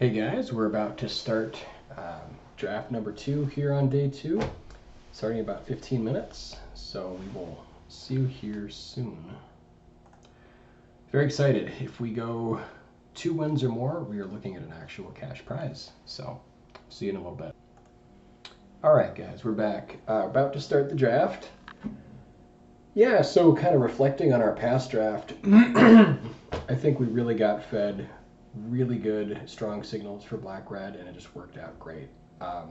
Hey guys, we're about to start draft number 2 here on day 2, starting in about 15 minutes, so we will see you here soon. Very excited. If we go 2 wins or more, we are looking at an actual cash prize, so see you in a little bit. Alright guys, we're back. About to start the draft. Yeah, so kind of reflecting on our past draft, I think we really got fed really good, strong signals for black-red, and it just worked out great. I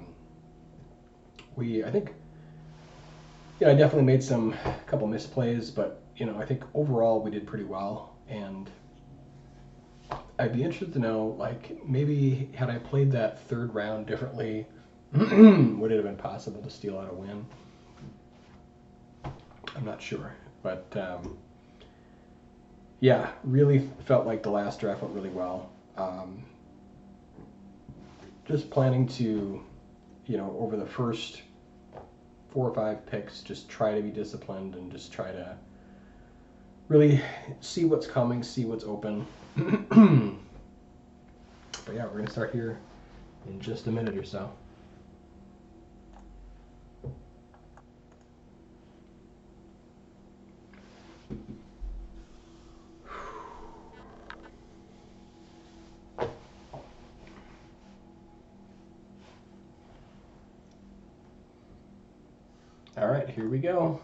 think, I definitely made some couple misplays, but I think overall we did pretty well. And I'd be interested to know, like, maybe had I played that third round differently, would it have been possible to steal out a win? I'm not sure, but yeah, really felt like the last draft went really well. Just planning to, over the first 4 or 5 picks, just try to be disciplined and just try to really see what's coming, see what's open. But yeah, we're going to start here in just a minute or so. All right, here we go.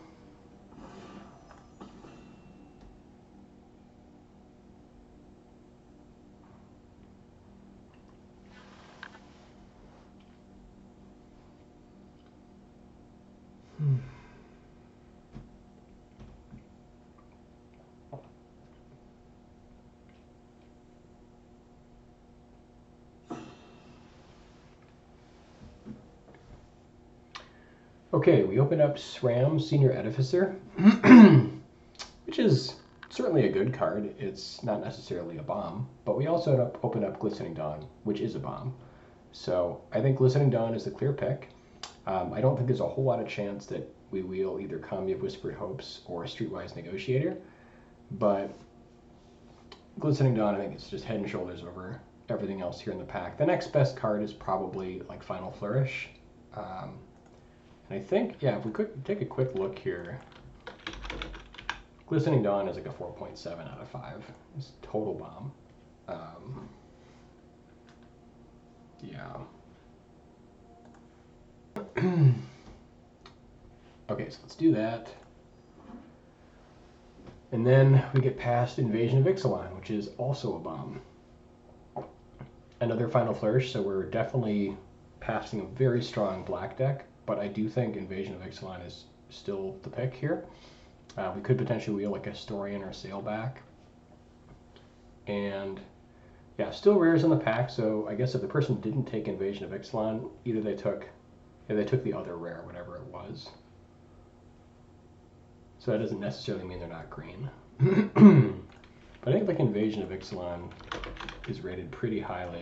Okay, we open up SRAM Senior Edificer, which is certainly a good card. It's not necessarily a bomb, but we also open up Glistening Dawn, which is a bomb. So I think Glistening Dawn is the clear pick. I don't think there's a whole lot of chance that we wheel either Commune of Whispered Hopes or Streetwise Negotiator, but Glistening Dawn, I think it's just head and shoulders over everything else here in the pack. The next best card is probably like Final Flourish. And I think, yeah, if we could take a quick look here, Glistening Dawn is like a 4.7 out of 5. It's total bomb. Yeah. Okay, so let's do that. And then we get past Invasion of Ixalan, which is also a bomb. Another Final Flourish, so we're definitely passing a very strong black deck, but I do think Invasion of Ixalan is still the pick here. We could potentially wheel like a Historian or Sailback. And yeah, still rares in the pack, so I guess if the person didn't take Invasion of Ixalan, either they took the other rare, whatever it was. So that doesn't necessarily mean they're not green. But I think like Invasion of Ixalan is rated pretty highly.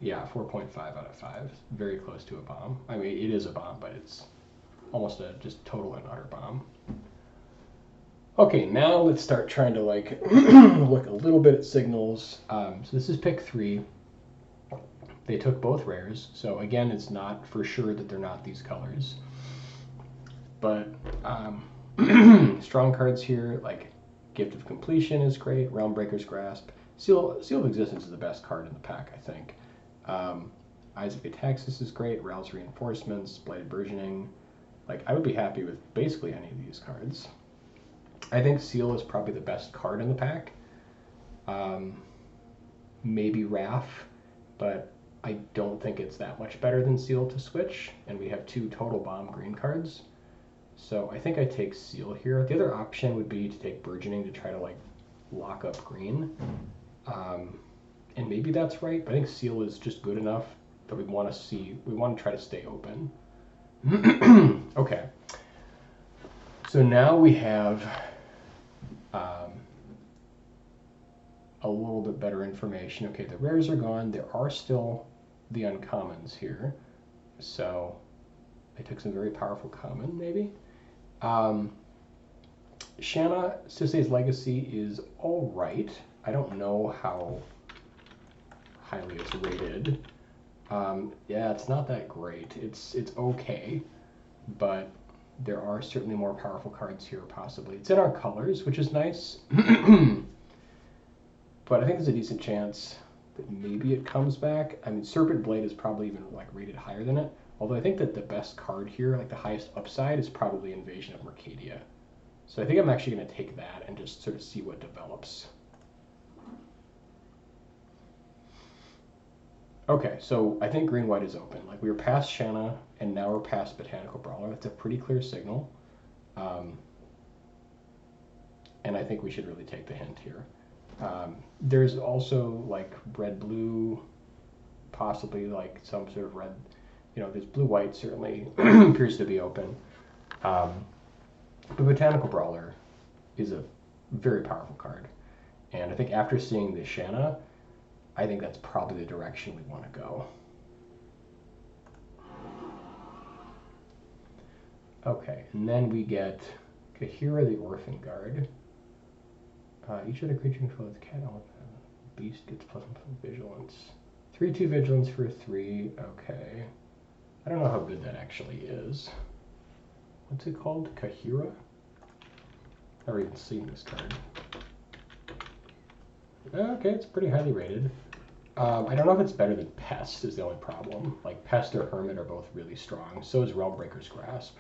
Yeah, 4.5 out of 5. Very close to a bomb. I mean, it is a bomb, but it's almost a just total and utter bomb. Okay, now let's start trying to like look a little bit at signals. So this is pick 3. They took both rares, so again, it's not for sure that they're not these colors. But strong cards here, like Gift of Completion is great, Realmbreaker's Grasp. Seal of Existence is the best card in the pack, I think. Eyes of Ataxis is great, Rouse Reinforcements, Blighted Burgeoning. Like, I would be happy with basically any of these cards. I think Seal is probably the best card in the pack. Maybe Wrath, but I don't think it's that much better than Seal to switch, and we have 2 total bomb green cards. So I think I take Seal here. The other option would be to take Burgeoning to try to like lock up green. And maybe that's right, but I think Seal is just good enough that we want to try to stay open. Okay. So now we have a little bit better information. Okay, the rares are gone. There are still the uncommons here. So I took some very powerful common, maybe. Shanna Sisay's Legacy is all right. I don't know how highly it's rated. Yeah, it's not that great. It's okay, but there are certainly more powerful cards here, possibly. It's in our colors, which is nice. But I think there's a decent chance that maybe it comes back. I mean, Serpent Blade is probably even like rated higher than it. Although I think that the best card here, like the highest upside, is probably Invasion of Mercadia. So I think I'm actually going to take that and just sort of see what develops. Okay, so I think green-white is open. Like, we were past Shanna, and now we're past Botanical Brawler. That's a pretty clear signal. And I think we should really take the hint here. There's also, like, red-blue, possibly, like, some sort of red... You know, there's blue-white, certainly appears to be open. The Botanical Brawler is a very powerful card. And I think after seeing the Shanna, I think that's probably the direction we want to go. Okay, and then we get Kahira the Orphan Guard. Each other creature controls cat element. Beast gets +1 vigilance. 3/2 vigilance for 3. Okay. I don't know how good that actually is. What's it called? Kahira? Never even seen this card. Okay, it's pretty highly rated. I don't know if it's better than Pest is the only problem. Like, Pest or Hermit are both really strong. So is Realmbreaker's Grasp.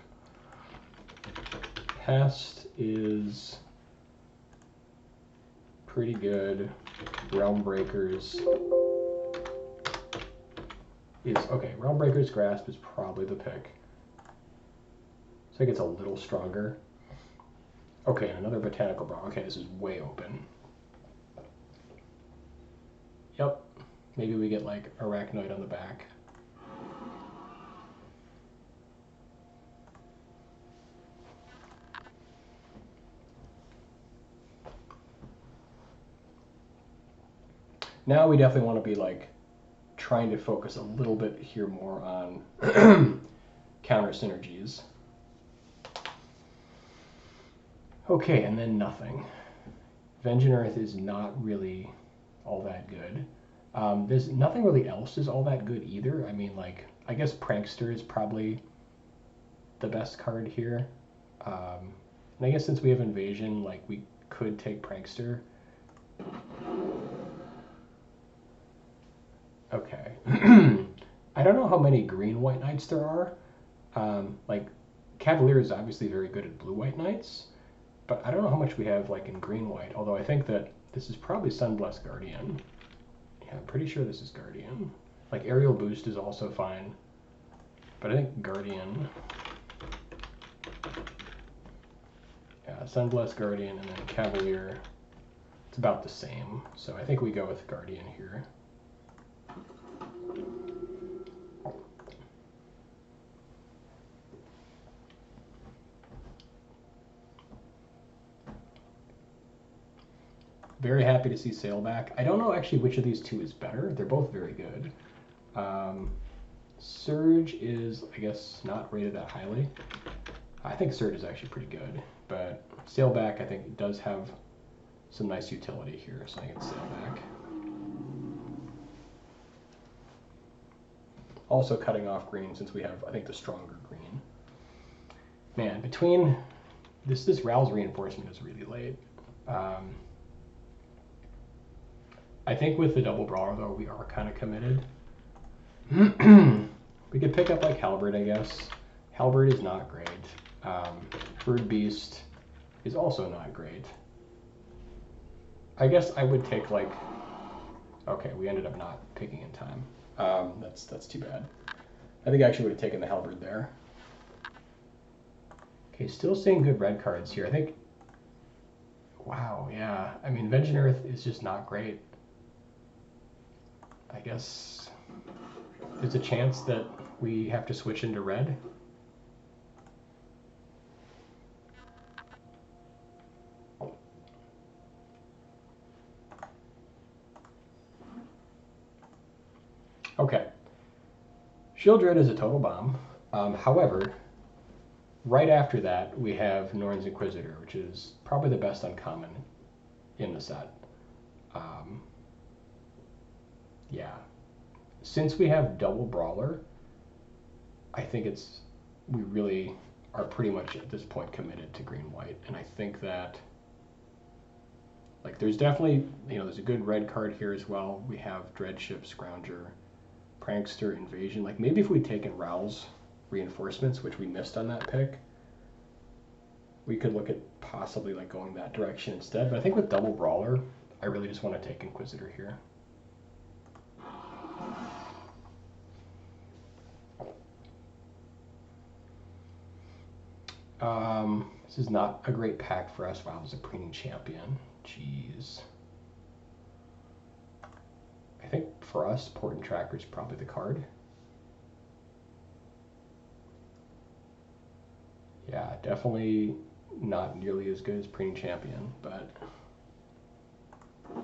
Pest is pretty good. Realmbreaker's is... Okay, Realmbreaker's Grasp is probably the pick. So I think it's a little stronger. Okay, and another Botanical Brawler. Okay, this is way open. Yep. Maybe we get, like, Arachnoid on the back. Now we definitely want to be, like, trying to focus a little bit here more on counter synergies. Okay, and then nothing. Vengeance Earth is not really all that good. There's nothing really else is all that good either. I mean, like, I guess Prankster is probably the best card here. And I guess since we have Invasion, like, we could take Prankster. Okay. I don't know how many green-white knights there are. Like, Cavalier is obviously very good at blue-white knights, but I don't know how much we have, like, in green-white, although I think that this is probably Sunblessed Guardian. Yeah, I'm pretty sure this is Guardian. Like, Aerial Boost is also fine, but I think Guardian... Yeah, Sunblessed Guardian and then Cavalier, it's about the same, so I think we go with Guardian here. Very happy to see Sailback. I don't know actually which of these two is better. They're both very good. Surge is, I guess, not rated that highly. I think Surge is actually pretty good, but Sailback I think does have some nice utility here, so I think it's Sailback. Also cutting off green since we have, I think, the stronger green. Man, between this Ral's reinforcement is really late. I think with the double brawler though, we are kind of committed. We could pick up like Halberd, I guess. Halberd is not great. Bird Beast is also not great. I guess I would take like... Okay, we ended up not picking in time. That's too bad. I think I actually would have taken the Halberd there. Okay, still seeing good red cards here. I think... Wow, yeah. I mean, Vengeance Earth is just not great. I guess there's a chance that we have to switch into red. Okay. Shieldred is a total bomb. However, right after that, we have Norn's Inquisitor, which is probably the best uncommon in the set. Yeah. Since we have double brawler, I think we really are pretty much at this point committed to green-white, and I think that like there's definitely, there's a good red card here as well. We have Dreadship, Scrounger, Prankster, Invasion. Like maybe if we'd taken Rowl's reinforcements, which we missed on that pick, we could look at possibly like going that direction instead. But I think with double brawler, I really just want to take Inquisitor here. This is not a great pack for us. Wow, there's a Preening Champion. Jeez. I think for us, Portent Tracker is probably the card. Yeah, definitely not nearly as good as Preening Champion, but I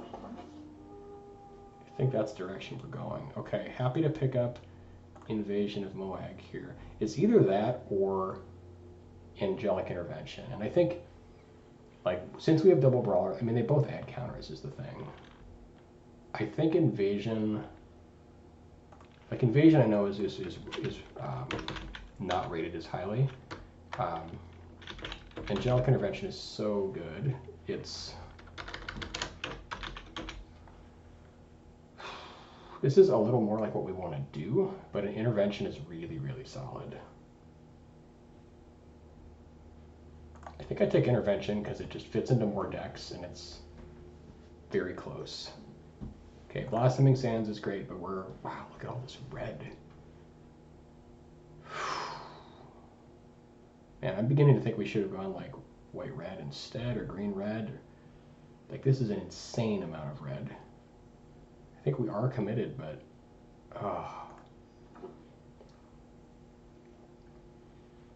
think that's the direction we're going. Okay, happy to pick up Invasion of Moag here. It's either that or Angelic Intervention. And I think, like, since we have double brawler, I mean, they both add counters is the thing. I think Invasion, like Invasion I know is not rated as highly. Angelic Intervention is so good. This is a little more like what we want to do, but an Intervention is really, really solid. I think I take Intervention because it just fits into more decks and it's very close. Okay, Blossoming Sands is great, but wow, look at all this red. Man, I'm beginning to think we should have gone like white-red instead or green-red. Like this is an insane amount of red. I think we are committed, but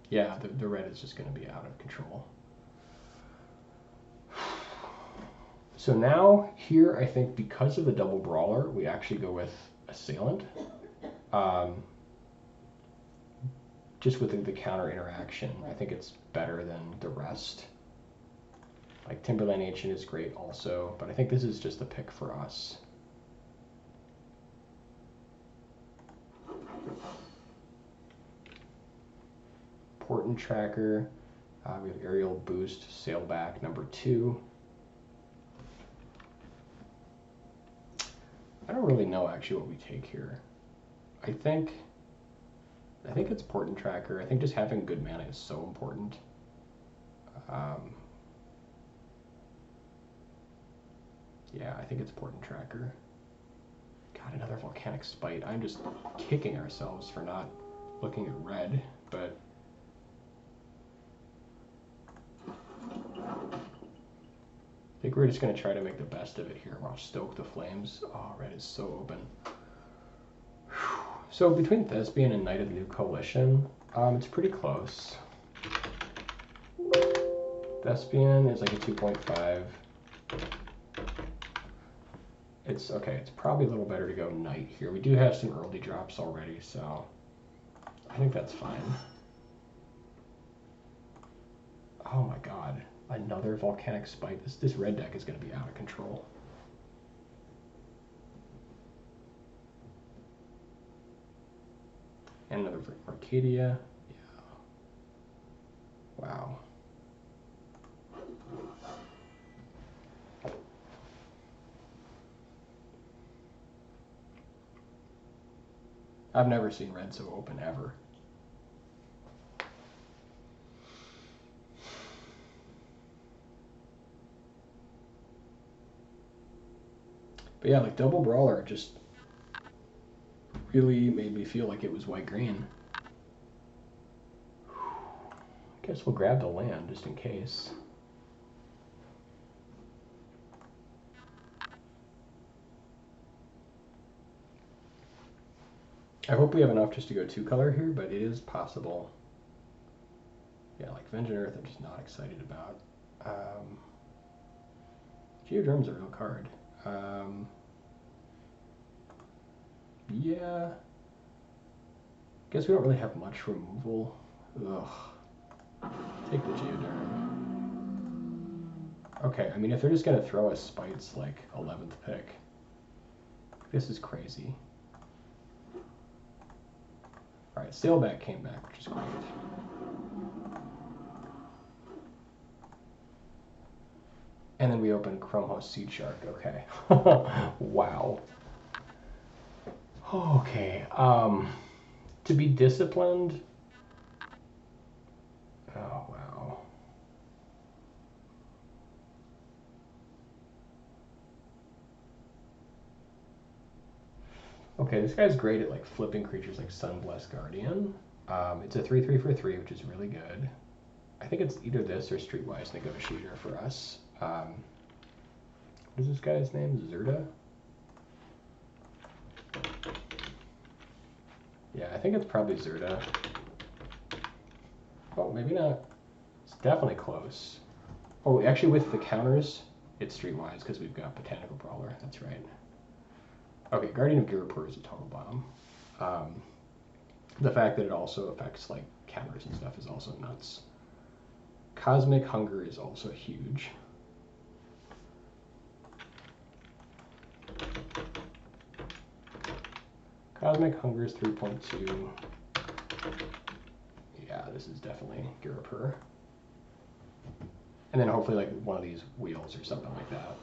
yeah, the red is just going to be out of control. So now here, I think because of the double brawler, we actually go with Assailant. Just with the counter interaction, I think it's better than the rest. Like Timberland Ancient is great also, but I think this is just a pick for us. Portent Tracker, we have Aerial Boost, Sailback, number 2. I don't really know actually what we take here. I think it's Portent Tracker. I think just having good mana is so important. Yeah, I think it's Portent Tracker. God, another Volcanic Spite. I'm just kicking ourselves for not looking at red, but I think we're just going to try to make the best of it here. Wow, Stoke the Flames. Oh, red is so open. So between Thespian and Knight of the New Coalition, it's pretty close. Thespian is like a 2.5. It's okay, it's probably a little better to go Knight here. We do have some early drops already, so I think that's fine. Oh my god, another Volcanic Spite. This red deck is going to be out of control. And another Arcadia. Yeah. Wow. I've never seen red so open ever. But yeah, like double brawler just really made me feel like it was white-green. I guess we'll grab the land just in case. I hope we have enough just to go 2-color here, but it is possible. Yeah, like Vengeance Earth I'm just not excited about. Geoderm's a real card. Yeah. Guess we don't really have much removal. Ugh. Take the Geoderm. Okay, I mean, if they're just going to throw us Spites like 11th pick, This is crazy. All right, Sailback came back, which is great. And then we open Chromos Seed Shark. Okay. Wow. Okay. To be disciplined. Oh wow. Okay, this guy's great at like flipping creatures like Sunblessed Guardian. It's a 3/3 for 3, which is really good. I think it's either this or Streetwise Negotiator for us. What is this guy's name? Zerda? Yeah, I think it's probably Zerda. Oh, maybe not. It's definitely close. Oh, actually with the counters, it's Streetwise because we've got Botanical Brawler. That's right. Okay, Guardian of Girapur is a total bomb. The fact that it also affects like counters and stuff is also nuts. Cosmic Hunger is also huge. Cosmic Hunger is 3.2. Yeah, this is definitely Girapur. And then hopefully like one of these wheels or something like that.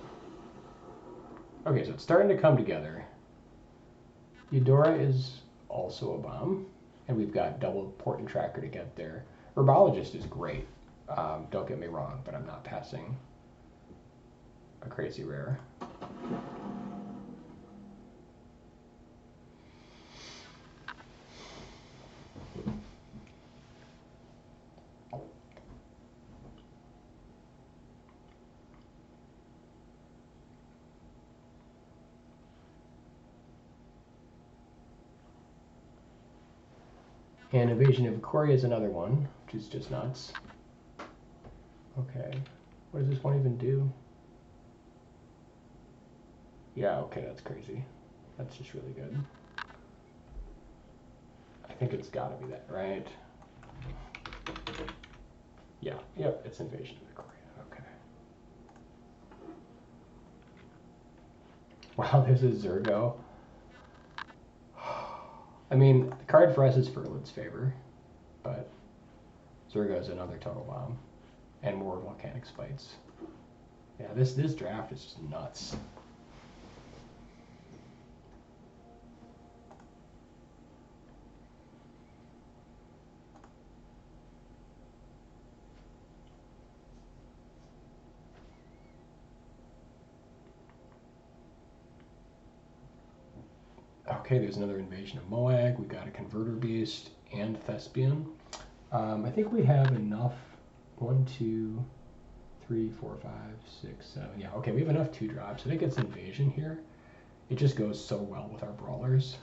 Okay, so it's starting to come together. Eudora is also a bomb. And we've got double Portent Tracker to get there. Herbologist is great. Don't get me wrong, but I'm not passing a crazy rare. And Invasion of Ikoria is another one, which is just nuts. Okay, what does this one even do? Yeah, okay, that's crazy. That's just really good. I think it's gotta be that, right? Yeah, yep, it's Invasion of Ikoria, okay. Wow, this is Zergo. I mean, the card for us is Furlid's Favor, but Zergo is another total bomb. And more Volcanic Spites. Yeah, this draft is just nuts. Okay, there's another Invasion of Moag. We got a Converter Beast and Thespian. I think we have enough. 1, 2, 3, 4, 5, 6, 7. Yeah, okay, we have enough 2-drops. I think it's Invasion here. It just goes so well with our Brawlers.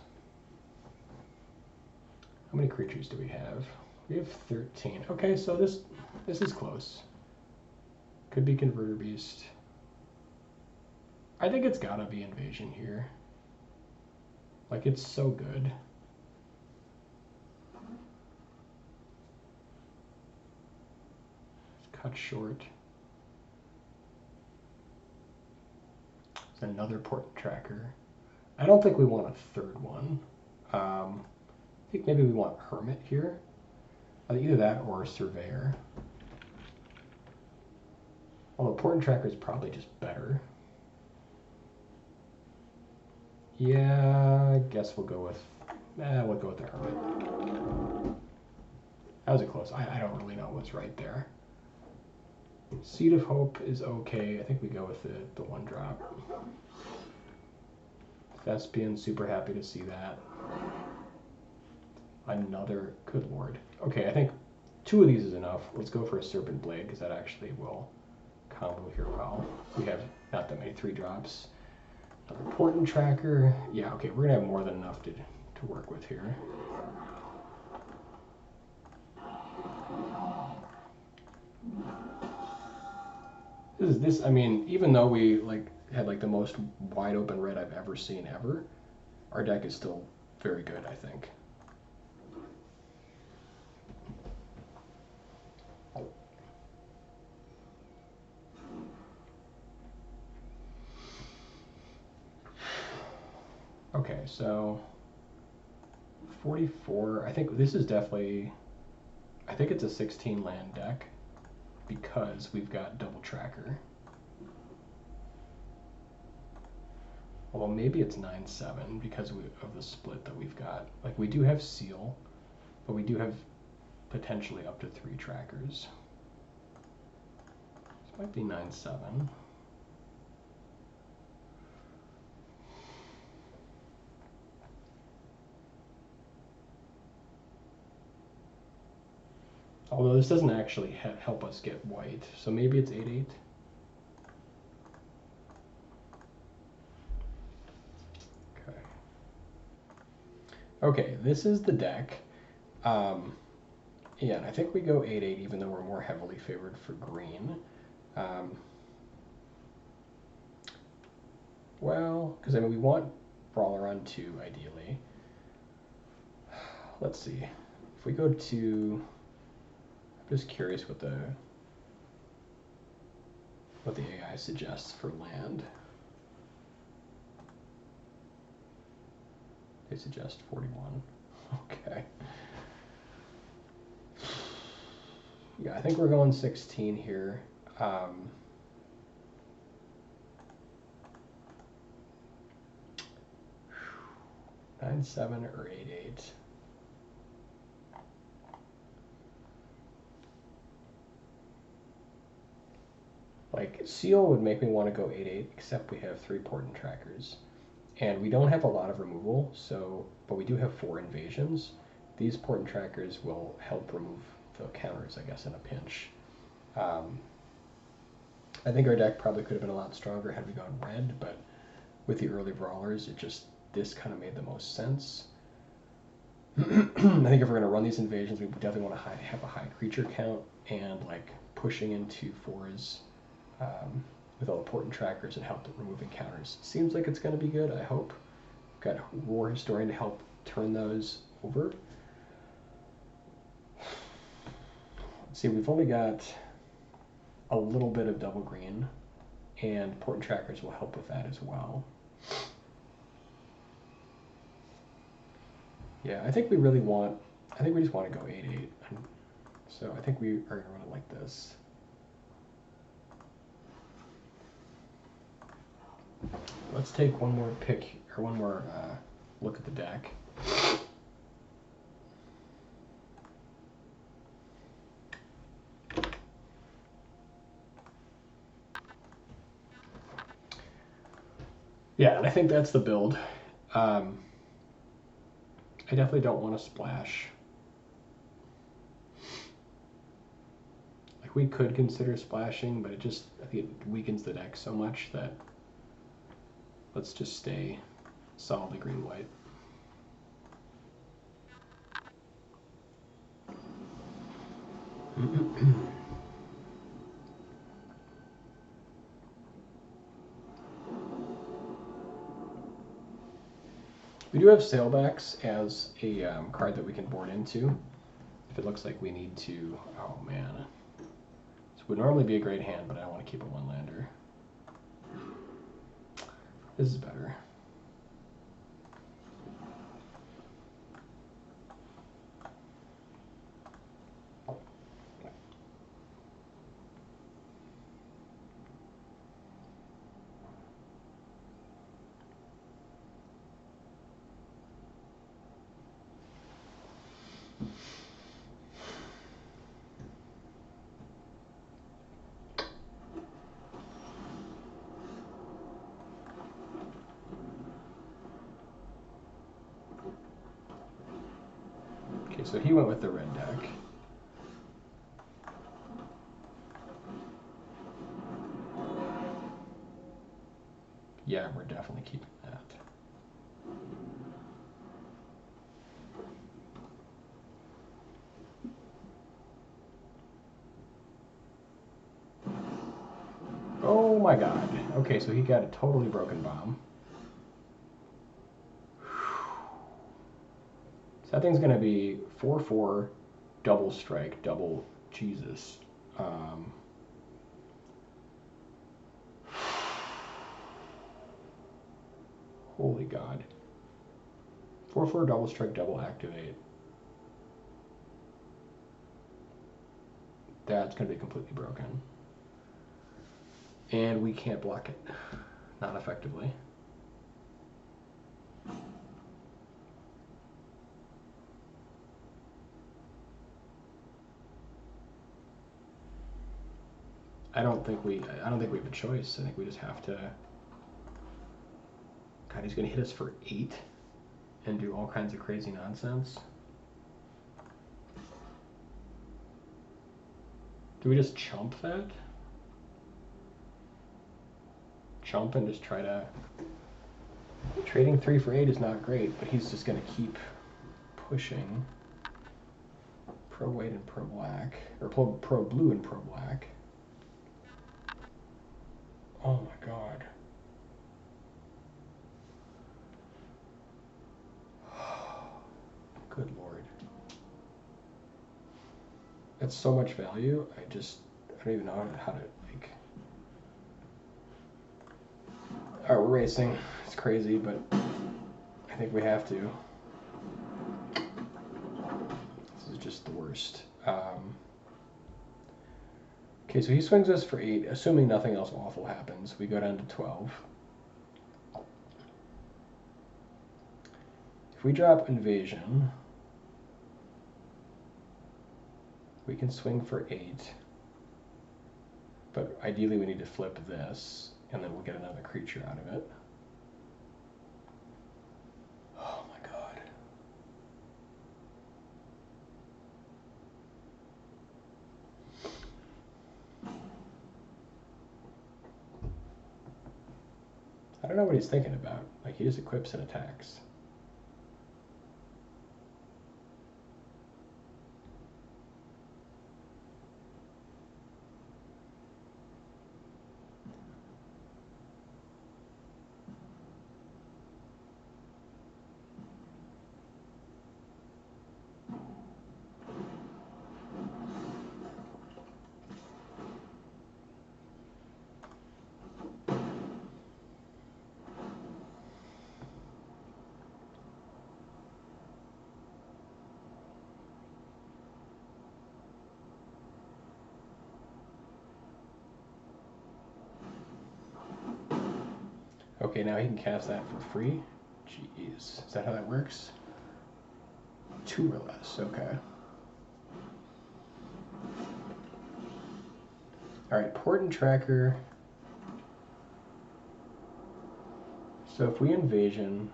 How many creatures do we have? We have 13. Okay, so this is close. Could be Converter Beast. I think it's gotta be Invasion here. Like, it's so good. Cut short. There's another Portent Tracker. I don't think we want a third one. I think maybe we want Hermit here. Either that or Surveyor. Although Portent Tracker is probably just better. Yeah, I guess we'll go with the Hermit. That was a close. I don't really know what's right there. Seed of Hope is okay. I think we go with the 1-drop. Thespian, super happy to see that. Another, good lord. Okay, I think 2 of these is enough. Let's go for a Serpent Blade, because that actually will combo here well. We have not that many 3-drops. Another Portent Tracker. Yeah, okay, we're gonna have more than enough to work with here. I mean, even though we had the most wide open red I've ever seen ever, our deck is still very good, I think. Okay, so 44. I think this is definitely. I think it's a 16 land deck because we've got double tracker. Although maybe it's 9/7 because of the split that we've got. Like we do have seal, but we do have potentially up to 3 trackers. This might be 9/7. Although this doesn't actually help us get white, so maybe it's 8/8. Okay. Okay, this is the deck. Yeah, and I think we go 8/8 even though we're more heavily favored for green. Well, because I mean we want Brawler on 2 ideally. Let's see. If we go to, I'm just curious what the AI suggests for land. They suggest 41. Okay. Yeah, I think we're going 16 here. 9/7 or 8/8. Like seal would make me want to go 8/8, except we have 3 portent trackers, and we don't have a lot of removal. So, but we do have 4 invasions. These portent trackers will help remove the counters, I guess, in a pinch. I think our deck probably could have been a lot stronger had we gone red, but with the early brawlers, this kind of made the most sense. I think if we're going to run these invasions, we definitely want to have a high creature count, and like pushing into 4s with all the portent trackers and help removing counters. Seems like it's going to be good, I hope. Got War Historian to help turn those over. Let's see, we've only got a little bit of double green, and portent trackers will help with that as well. Yeah, I think we just want to go 8/8. So I think we are going to run it like this. Let's take one more look at the deck. Yeah, and I think that's the build. I definitely don't want to splash. Like we could consider splashing, but I think it weakens the deck so much that let's just stay solidly green-white. We do have Sailbacks as a card that we can board into if it looks like we need to. Oh man, this would normally be a great hand, but I don't want to keep a 1-lander. This is better. Okay, so he went with the red deck. Yeah, we're definitely keeping that. Oh my god. Okay, so he got a totally broken bomb. So that thing's gonna be 4/4, double strike, double Jesus. Holy God. 4/4 double strike, double activate. That's going to be completely broken. And we can't block it. Not effectively. I don't think we have a choice. I think we just have to. God, he's going to hit us for 8 and do all kinds of crazy nonsense. Do we just chump that? Chump and just try to... Trading 3 for 8 is not great, but he's just going to keep pushing. Pro white and pro black. Or pro blue and pro black. Oh my god. Good lord. That's so much value. I don't even know how to, like... Alright, we're racing. It's crazy, but I think we have to. This is just the worst. Okay, so he swings us for 8, assuming nothing else awful happens. We go down to 12. If we drop invasion, we can swing for 8. But ideally we need to flip this, and then we'll get another creature out of it. Oh my god. I don't know what he's thinking about. Like, he just equips and attacks. Okay, now he can cast that for free? Jeez. Is that how that works? 2 or less, okay. Alright, port and tracker. So if we invasion...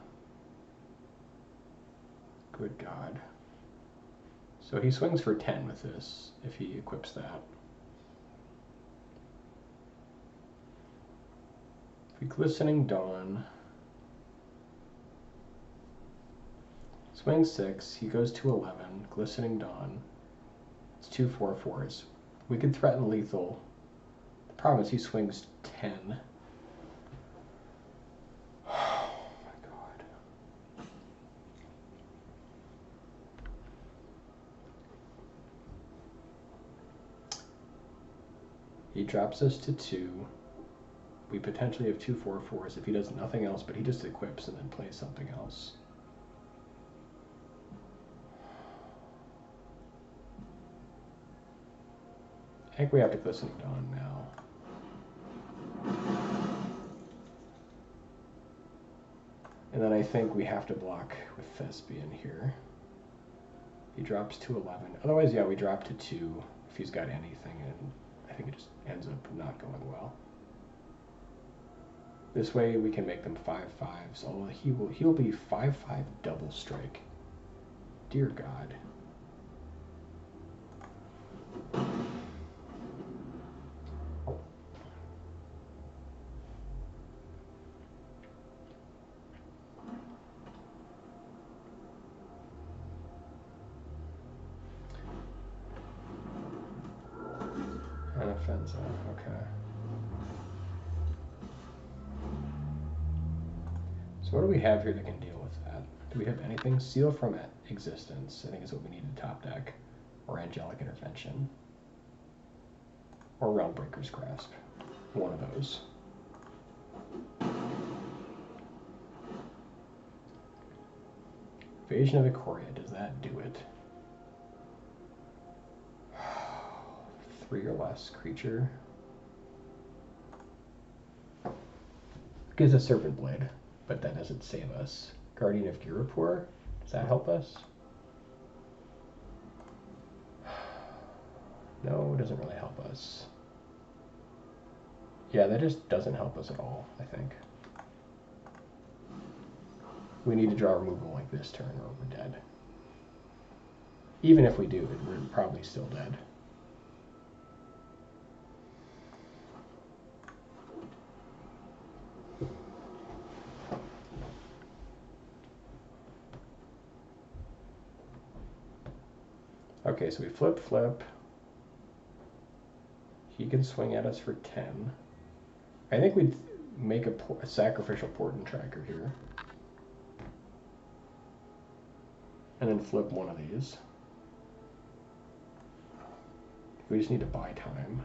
Good god. So he swings for 10 with this, if he equips that. If we Glistening Dawn... Swing 6, he goes to 11, Glistening Dawn. It's 2 4/4s. We could threaten lethal. The problem is he swings 10. Oh my god. He drops us to 2. We potentially have 2 4/4s if he does nothing else, but he just equips and then plays something else. I think we have to Glistening Dawn now. And then I think we have to block with Thespian here. He drops to 11. Otherwise, yeah, we drop to 2 if he's got anything, and I think it just ends up not going well. This way we can make them 5/5s, although he'll be 5/5 double strike. Dear God. And offensive, okay. So what do we have here that can deal with that? Do we have anything? Seal from Existence, I think is what we need to top deck. Or Angelic Intervention. Or Realmbreaker's Grasp. One of those. Invasion of Ikoria, does that do it? 3 or less creature. Gives a Serpent Blade, but that doesn't save us. Guardian of Girapur, does that help us? No, it doesn't really help us. Yeah, that just doesn't help us at all, I think. We need to draw removal like this turn or we're dead. Even if we do, we're probably still dead. Okay, so we flip. He can swing at us for 10. I think we'd make a sacrificial Portent Tracker here. And then flip one of these. We just need to buy time.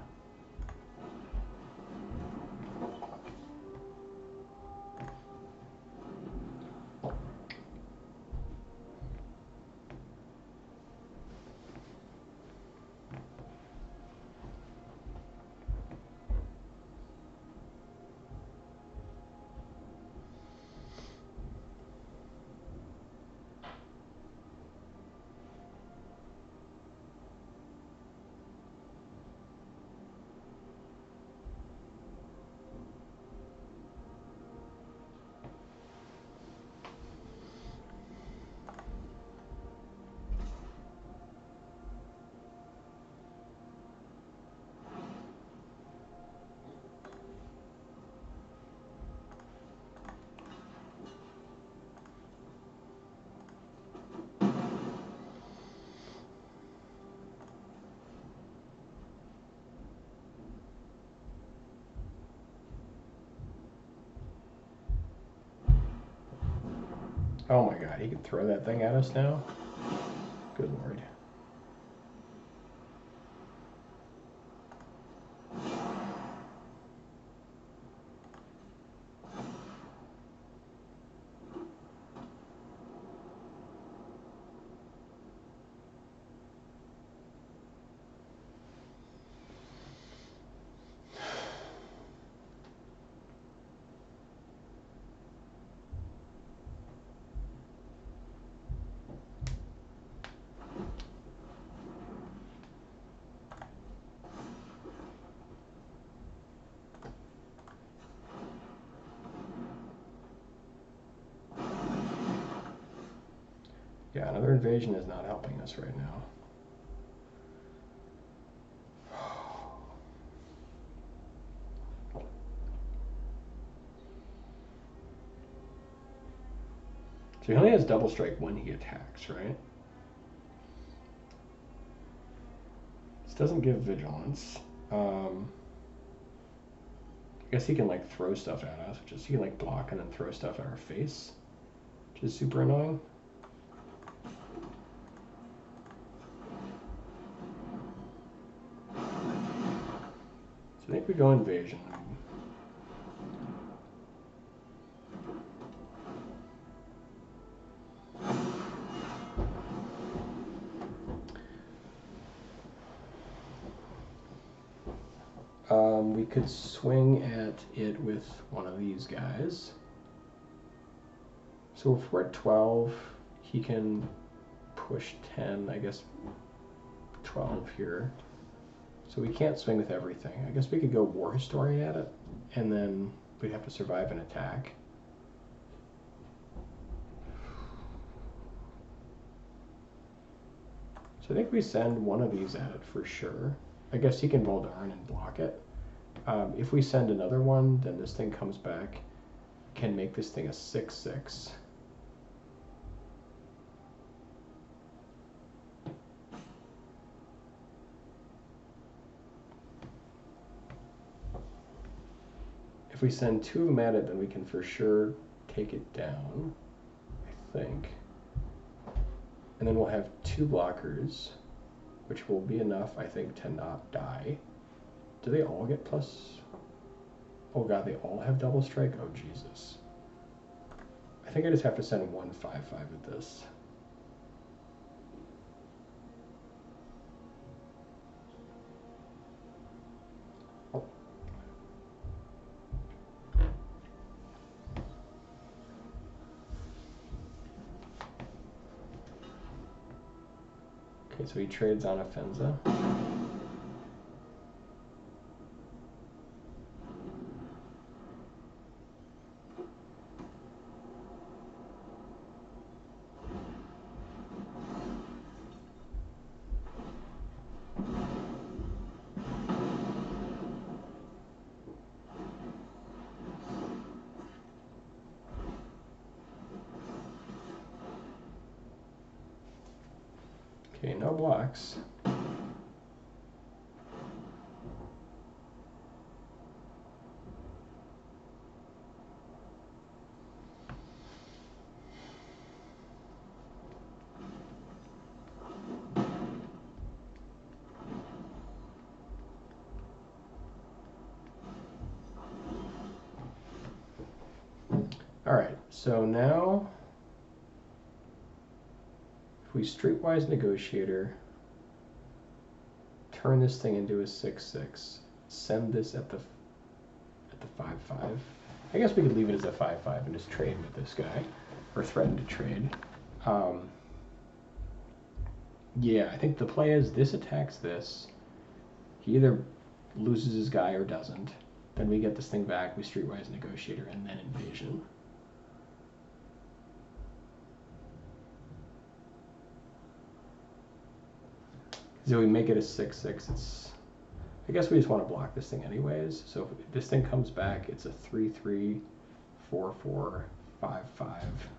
Oh my god, he can throw that thing at us now? Good lord. Yeah, another invasion is not helping us right now. So he only has double strike when he attacks, right? This doesn't give vigilance. I guess he can like throw stuff at us, which is he can like block and then throw stuff at our face, which is super annoying. So I think we go invasion. We could swing at it with one of these guys. So if we're at 12, he can push 10, I guess 12 here. So we can't swing with everything. I guess we could go War Historian at it, and then we'd have to survive an attack. So I think we send one of these at it for sure. I guess he can Voldarn and block it. If we send another one, then this thing comes back, can make this thing a 6/6. If we send 2 of them at it, then we can for sure take it down, I think. And then we'll have 2 blockers, which will be enough, I think, to not die. Do they all get plus? Oh god, they all have double strike? Oh Jesus. I think I just have to send 1/5/5 at this. Okay, so he trades on Offenza. Okay, no blocks. All right, so now if we streetwise negotiator, turn this thing into a 6/6, send this at the 5/5. I guess we could leave it as a 5/5 and just trade with this guy, or threaten to trade. Yeah, I think the play is this attacks this. He either loses his guy or doesn't. Then we get this thing back, we streetwise negotiator, and then invasion. So we make it a 6/6. It's, I guess we just want to block this thing anyways. So if this thing comes back, it's a 3/3, 4/4, 5/5.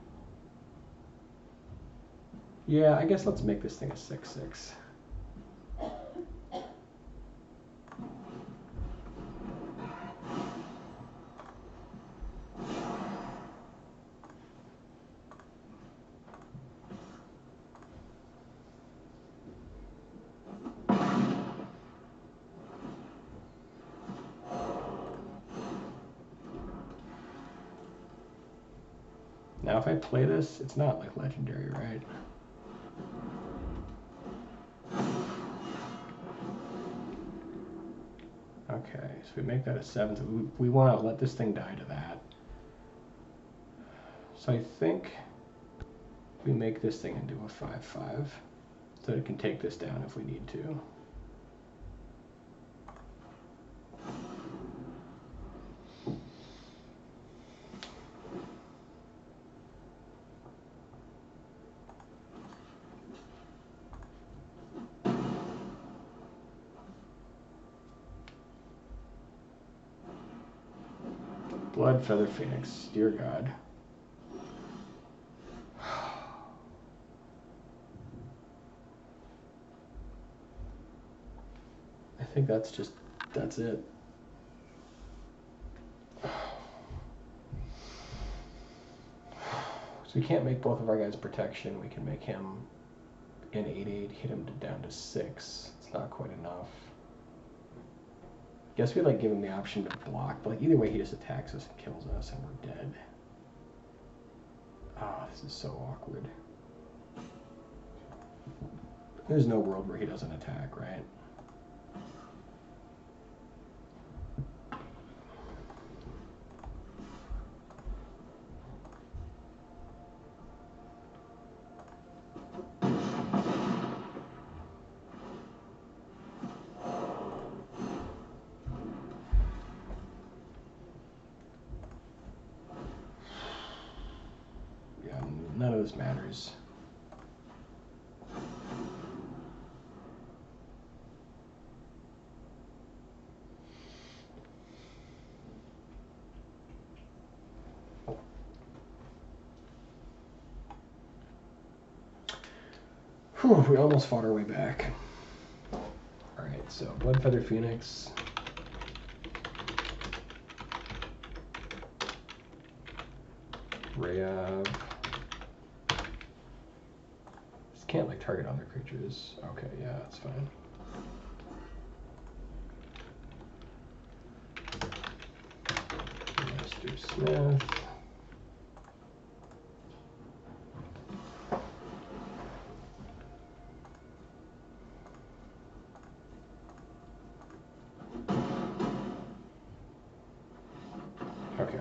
Yeah, I guess let's make this thing a 6/6. Now if I play this, it's not like legendary, right? Okay, so we make that a 7. So we want to let this thing die to that. So I think we make this thing into a 5/5, so it can take this down if we need to. Blood Feather Phoenix, dear God. I think that's it. So we can't make both of our guys protection. We can make him an 8/8, hit him down to 6. It's not quite enough. Guess we like give him the option to block, but like either way he just attacks us and kills us and we're dead. Ah, this is so awkward. There's no world where he doesn't attack, right? Yeah, none of this matters. Whew, we almost fought our way back. Alright, so Blood Feather Phoenix. Rayav. This can't like target other creatures. Okay, yeah, that's fine. Mr. Smith. Okay.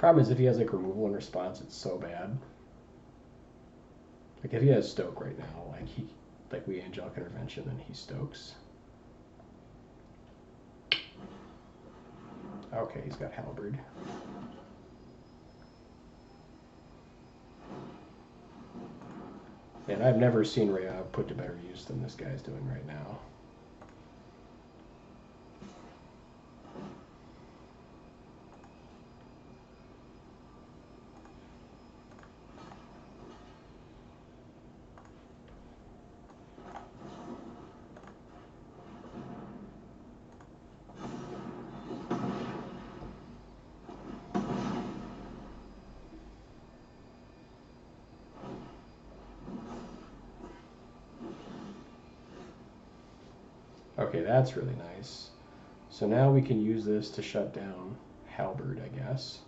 Problem is if he has like removal in response, it's so bad. Like if he has Stoke right now, like we Angelic Intervention, then he Stokes. Okay, he's got Halberd. And I've never seen Rhea put to better use than this guy's doing right now. Okay, that's really nice. So now we can use this to shut down Halberd, I guess.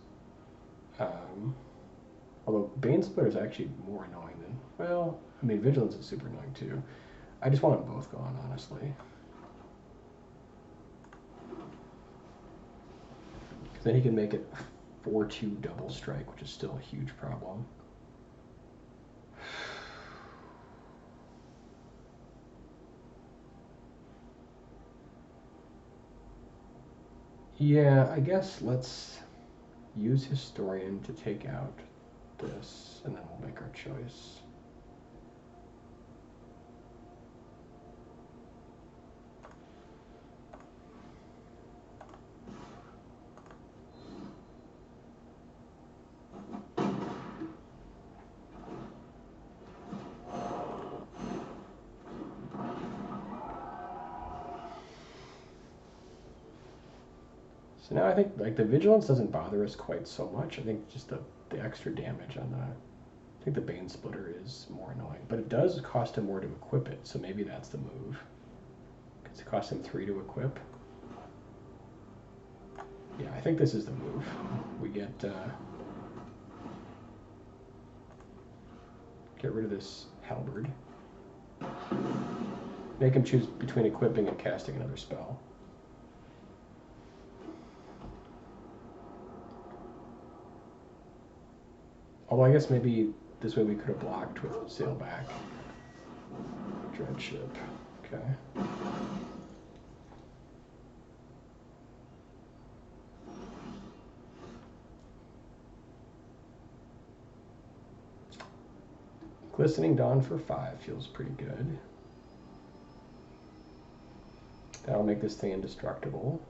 Although Banesplitter is actually more annoying than, well, I mean, Vigilance is super annoying too. I just want them both gone, honestly. Because then he can make it 4-2 double strike, which is still a huge problem. Yeah, I guess let's use Historian to take out this, and then we'll make our choice. So now I think like the Vigilance doesn't bother us quite so much. I think just the extra damage on the, I think the Banesplitter is more annoying. But it does cost him more to equip it, so maybe that's the move. Because it costs him 3 to equip. Yeah, I think this is the move. We get rid of this Halberd. Make him choose between equipping and casting another spell. Although I guess maybe this way we could have blocked with Sailback. Dreadship. Okay. Glistening Dawn for 5 feels pretty good. That'll make this thing indestructible.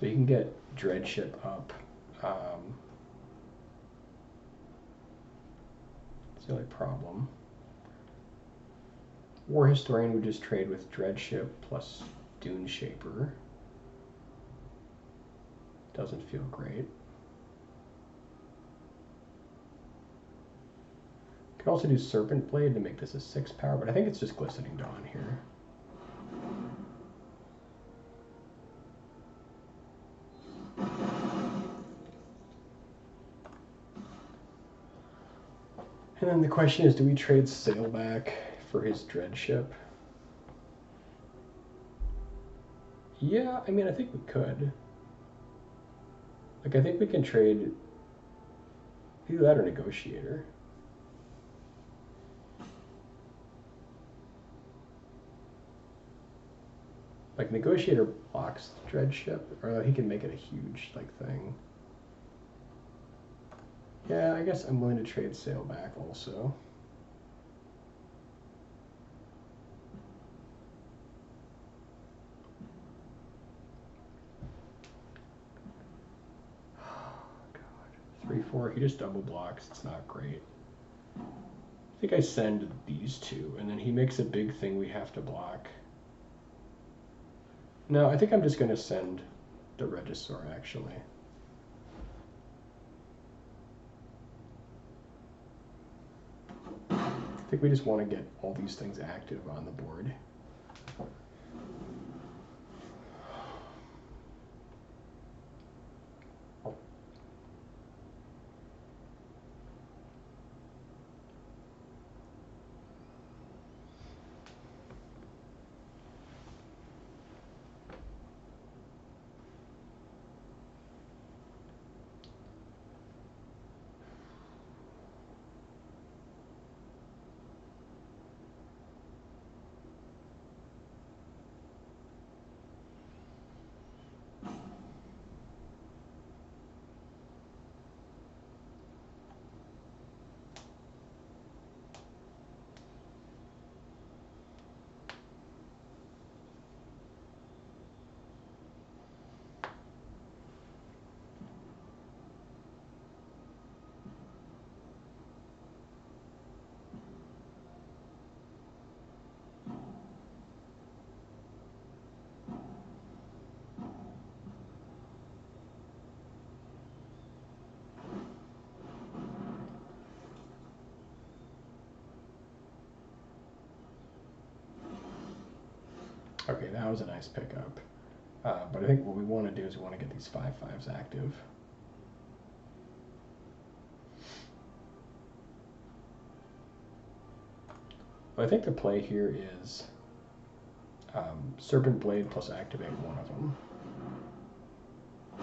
So you can get Dreadship up. It's the only problem. War Historian would just trade with Dreadship plus Dune Shaper. Doesn't feel great. Could also do Serpent Blade to make this a 6 power, but I think it's just Glistening Dawn here. And then the question is, do we trade Sailback for his Dreadship? Yeah, I mean, I think we could. Like, I think we can trade either that or Negotiator. Like, Negotiator blocks Dreadship, or he can make it a huge, like, thing. Yeah, I guess I'm willing to trade Sailback also. Oh, God. 3-4, he just double blocks. It's not great. I think I send these two, and then he makes a big thing we have to block. No, I think I'm just going to send the Regisaur, actually. I think we just want to get all these things active on the board. that was a nice pickup. But I think what we want to do is we want to get these 5/5s active. I think the play here is Serpent Blade plus activate one of them.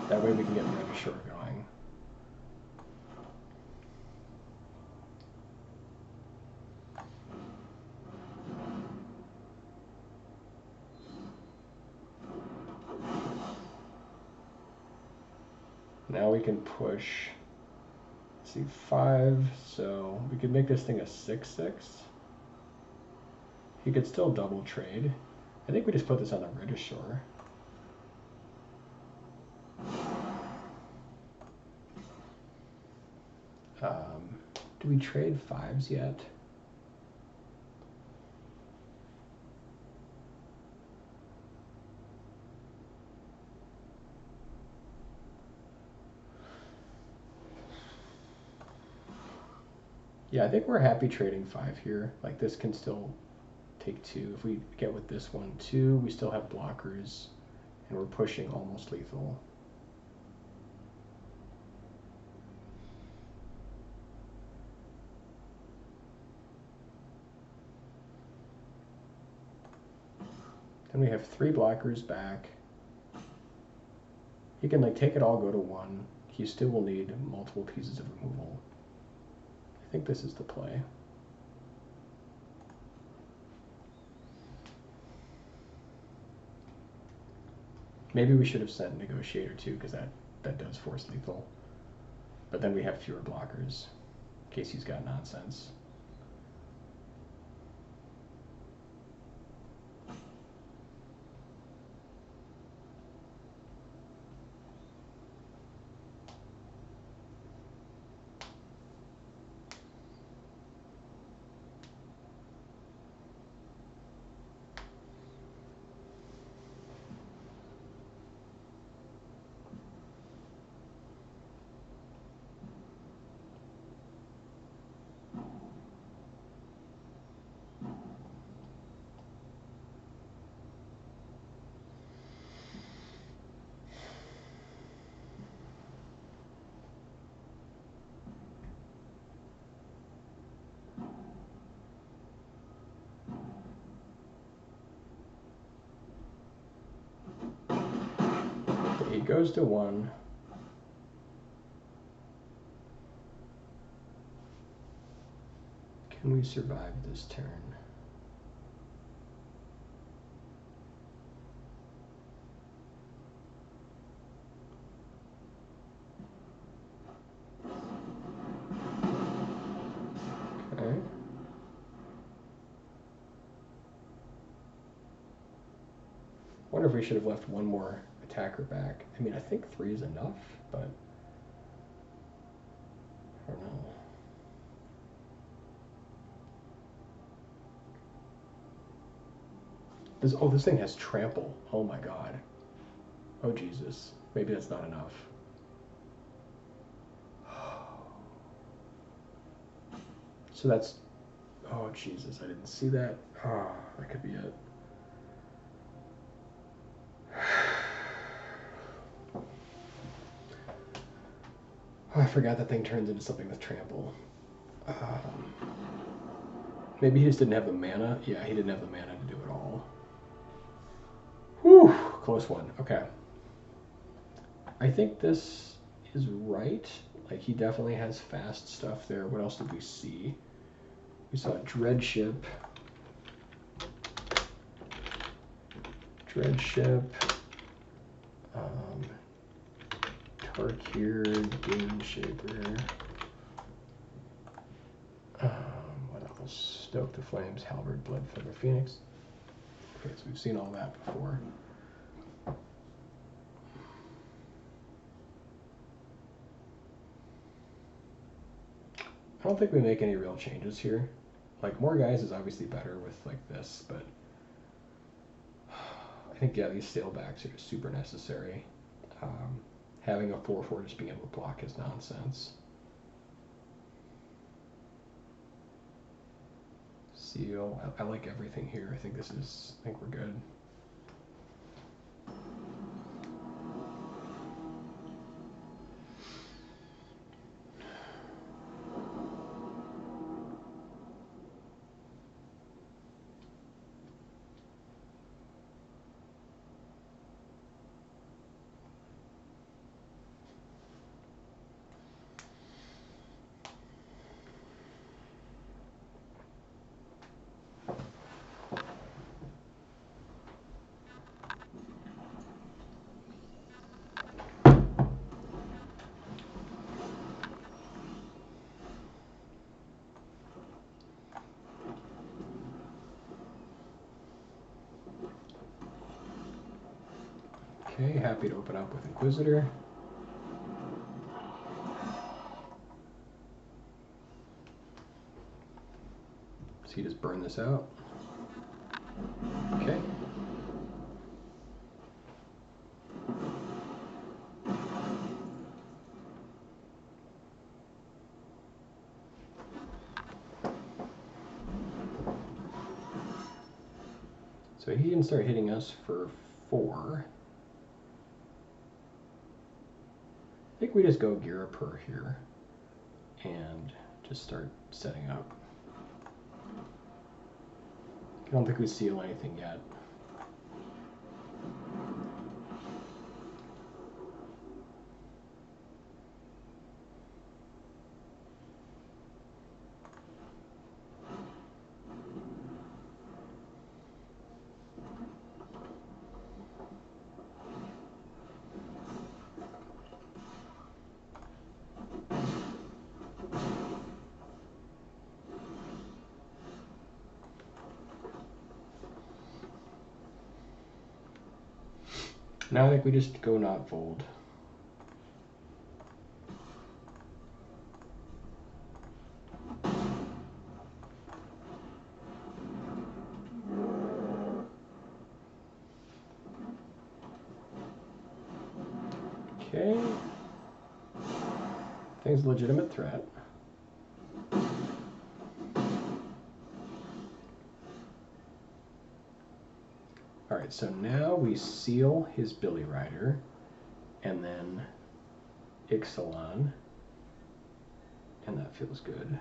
That way we can get Ready Shore going. Now we can push C5, so we could make this thing a 6/6. He could still double trade. I think we just put this on the British shore. Do we trade 5s yet? Yeah, I think we're happy trading 5 here. Like this can still take 2. If we get with this one 2, we still have blockers and we're pushing almost lethal. Then we have 3 blockers back. He can like take it all, go to 1. He still will need multiple pieces of removal. I think this is the play. Maybe we should have sent Negotiator too, because that does force lethal. But then we have fewer blockers, in case he's got nonsense. He goes to 1. Can we survive this turn? Okay. Wonder if we should have left one more attacker back. I mean, I think 3 is enough, but I don't know. This thing has trample. Oh my god. Oh Jesus. Maybe that's not enough. So that's, oh Jesus, I didn't see that. Ah, that could be it. Oh, I forgot that thing turns into something with trample. Maybe he just didn't have the mana. Yeah, he didn't have the mana to do it all. Whew, close one. Okay. I think this is right. Like, he definitely has fast stuff there. What else did we see? We saw Dreadship. Tarkir, Game Shaper. What else? Stoke the Flames, Halberd, Bloodfeather, Phoenix. Okay, so we've seen all that before. I don't think we make any real changes here. Like, more guys is obviously better with like this, but I think, yeah, these sailbacks are just super necessary. Having a 4/4 just being able to block is nonsense. Seal. I like everything here. I think we're good. Okay, happy to open up with Inquisitor. So you just burn this out. Okay. So he can start hitting us for 4. I think we just go Gira per here and just start setting up. I don't think we seal anything yet. Now I think we just go not fold. Okay. Thing's a legitimate threat. Alright, so now we seal his Billy Rider and then Ixalan, and that feels good.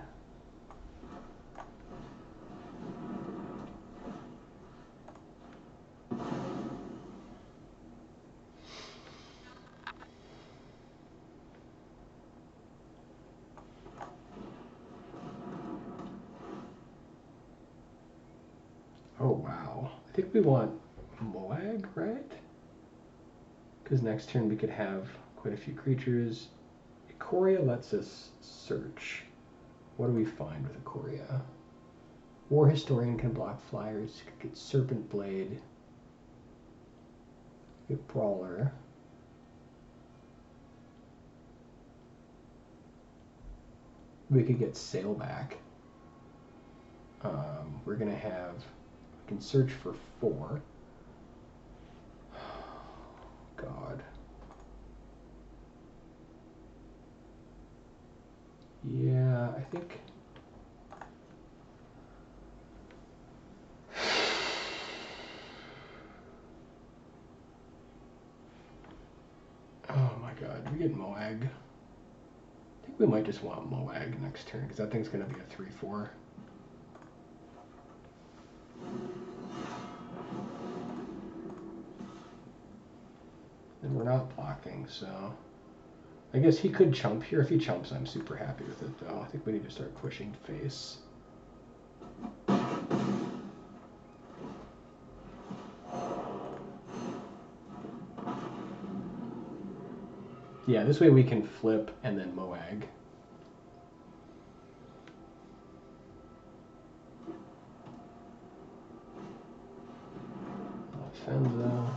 Oh wow, I think we want Moag, right? Because next turn we could have quite a few creatures. Ikoria lets us search. What do we find with Ikoria? War Historian can block flyers. You could get Serpent Blade. Get Brawler. We could get Sailback. We're gonna have. We can search for 4. God. Yeah, I think. Oh my God, we get Moag. I think we might just want Moag next turn because that thing's gonna be a 3/4. And we're not blocking, so I guess he could chump here. If he chumps, I'm super happy with it, though. I think we need to start pushing face. Yeah, this way we can flip and then Moag. Fenza.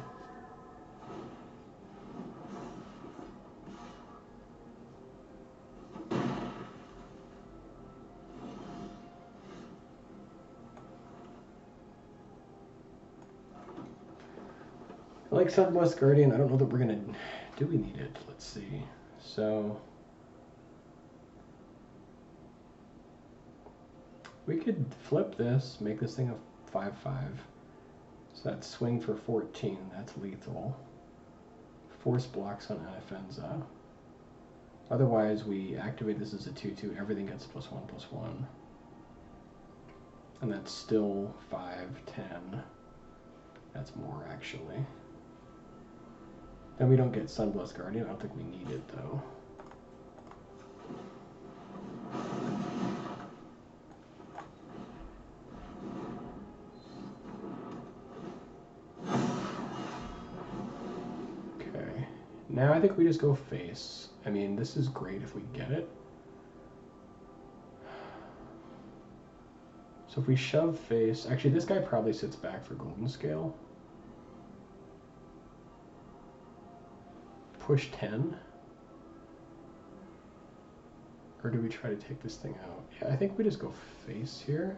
I like Sunblessed Guardian. I don't know that we're gonna. Do we need it? Let's see. So we could flip this, make this thing a 5/5. So that's swing for 14. That's lethal. Force blocks on Anafenza. Otherwise, we activate this as a 2/2. Everything gets +1/+1. And that's still 5/10. That's more, actually. Then we don't get Sunblessed Guardian. I don't think we need it, though. Okay. Now I think we just go face. I mean, this is great if we get it. So if we shove face... Actually, this guy probably sits back for Golden Scale. push 10? Or do we try to take this thing out? Yeah, I think we just go face here.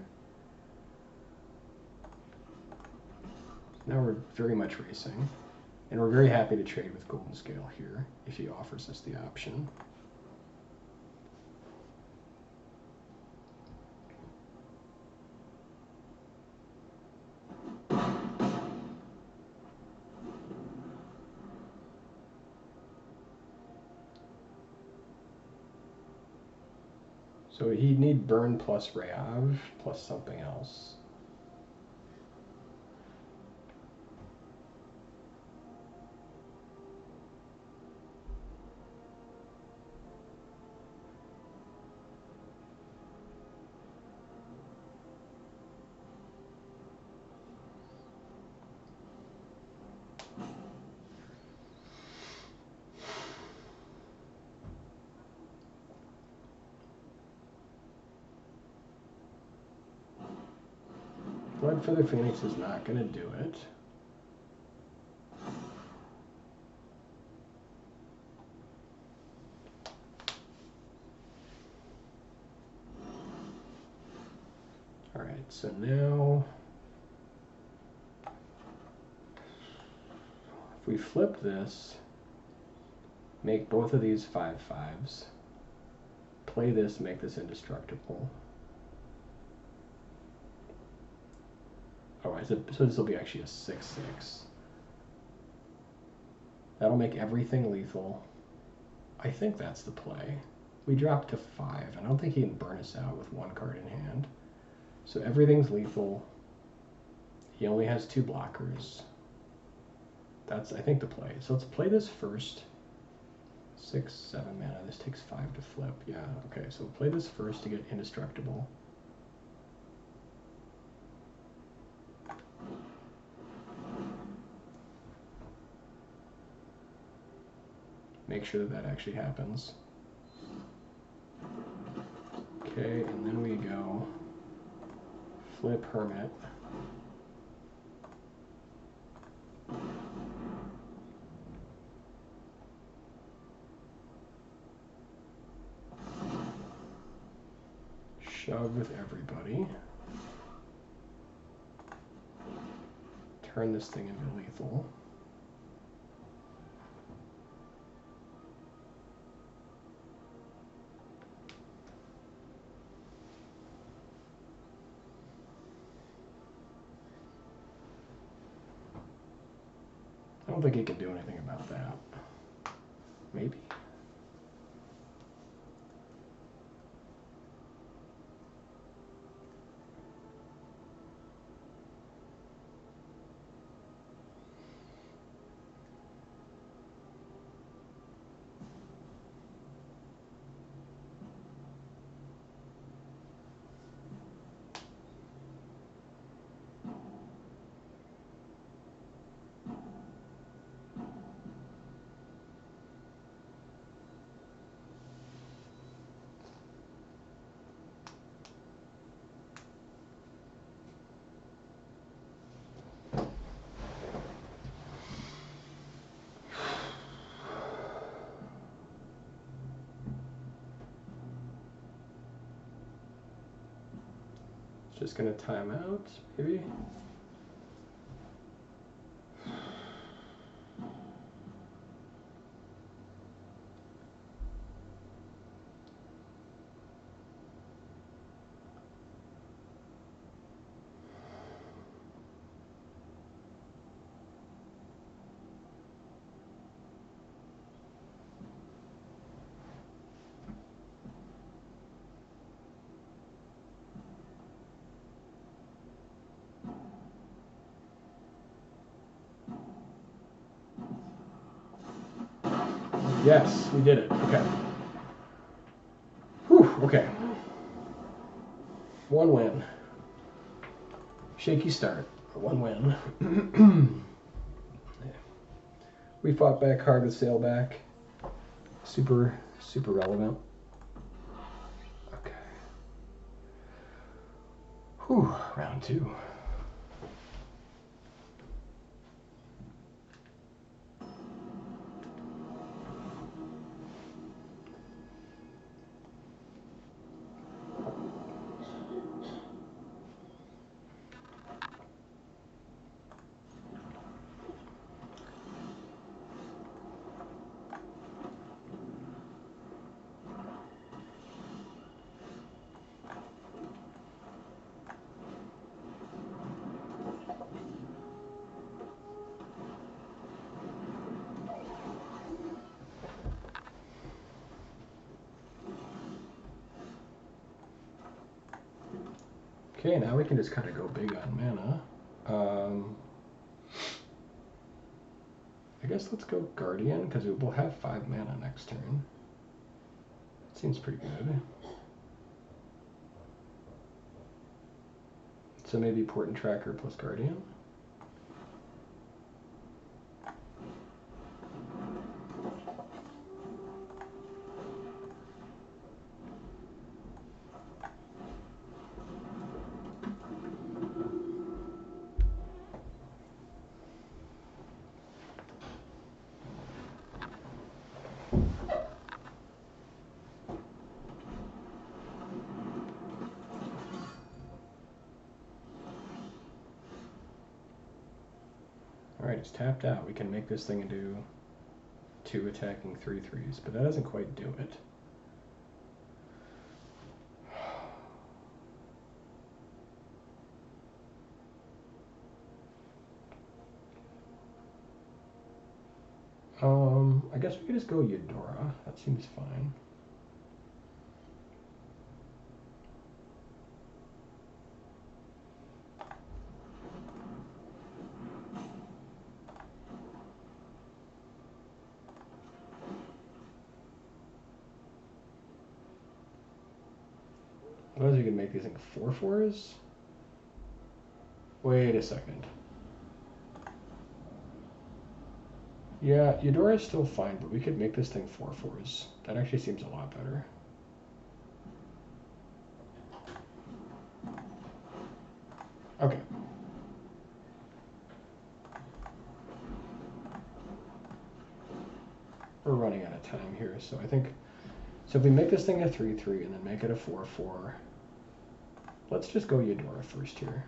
Now we're very much racing. And we're very happy to trade with Golden Scale here, if he offers us the option. So he'd need burn plus Rayav plus something else. Blood for the Phoenix is not going to do it. All right, so now if we flip this, make both of these 5/5s, play this, make this indestructible. Oh, so this will be actually a 6/6. That'll make everything lethal. I think that's the play. We drop to 5, and I don't think he can burn us out with 1 card in hand. So everything's lethal. He only has 2 blockers. That's, I think, the play. So let's play this first. 6, 7 mana. This takes 5 to flip. Yeah, okay. So play this first to get indestructible. Make sure that that actually happens. Okay, and then we go flip Hermit. Shove with everybody. Turn this thing into lethal. I don't think he can do anything about that. Maybe. Just gonna time out, maybe. Yes, we did it. Okay. Whew, okay. 1 win. Shaky start, but 1 win. We fought back hard with Sailback. Super relevant. Okay. Whew, round 2. Okay, now we can just kind of go big on mana. I guess let's go Guardian, because we'll have 5 mana next turn. Seems pretty good. So maybe Portent Tracker plus Guardian. Alright, it's tapped out. We can make this thing into 2 attacking 3/3s, but that doesn't quite do it. I guess we could just go Eudora. That seems fine. Otherwise, we can make these things 4/4s. Wait a second. Yeah, Eudora is still fine, but we could make this thing 4/4s. That actually seems a lot better. Okay. We're running out of time here, so I think... So if we make this thing a 3/3 and then make it a 4/4, let's just go Eudora first here.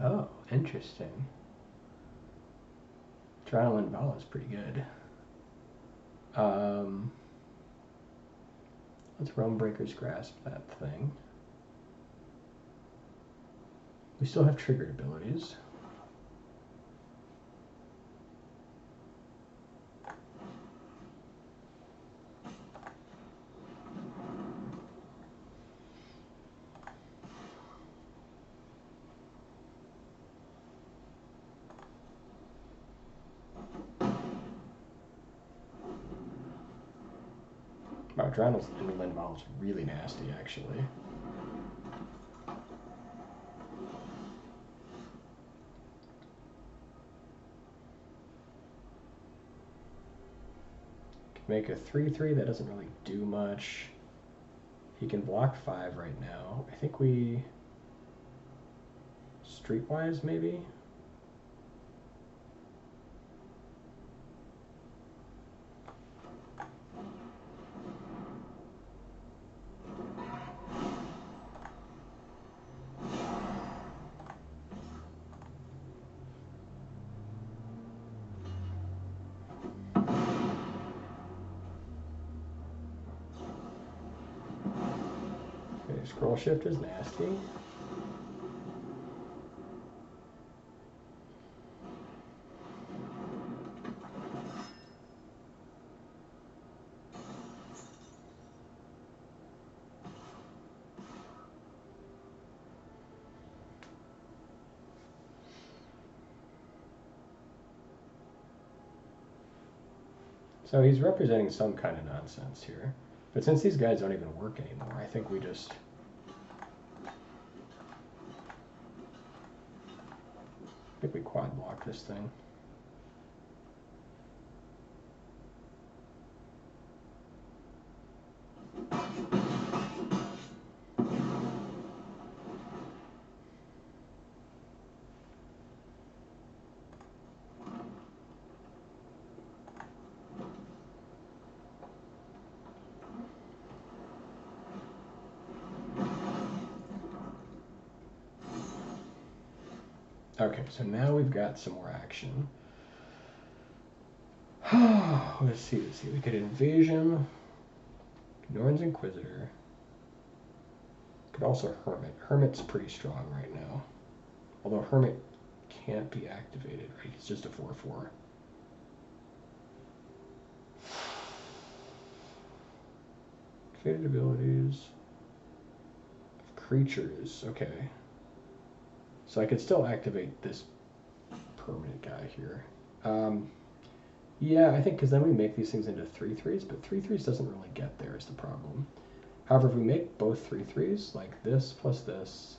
Oh, interesting. Adrenaline Ball is pretty good. Let's Realmbreaker's Grasp that thing. We still have triggered abilities. Wow, Adrenaline Ball is really nasty, actually. Make a 3/3, that doesn't really do much. He can block 5 right now. I think we... Streetwise, maybe? Scroll Shift is nasty. So he's representing some kind of nonsense here. But since these guys don't even work anymore, I think we just... I think we quad block this thing. Okay, so now we've got some more action. Let's see. We could Invasion, Norn's Inquisitor. Could also Hermit. Hermit's pretty strong right now. Although Hermit can't be activated, right? It's just a 4/4. Activated abilities. Creatures, okay. So I could still activate this permanent guy here. Yeah, I think because then we make these things into 3/3s, but 3/3s doesn't really get there is the problem. However, if we make both 3/3s, like this plus this,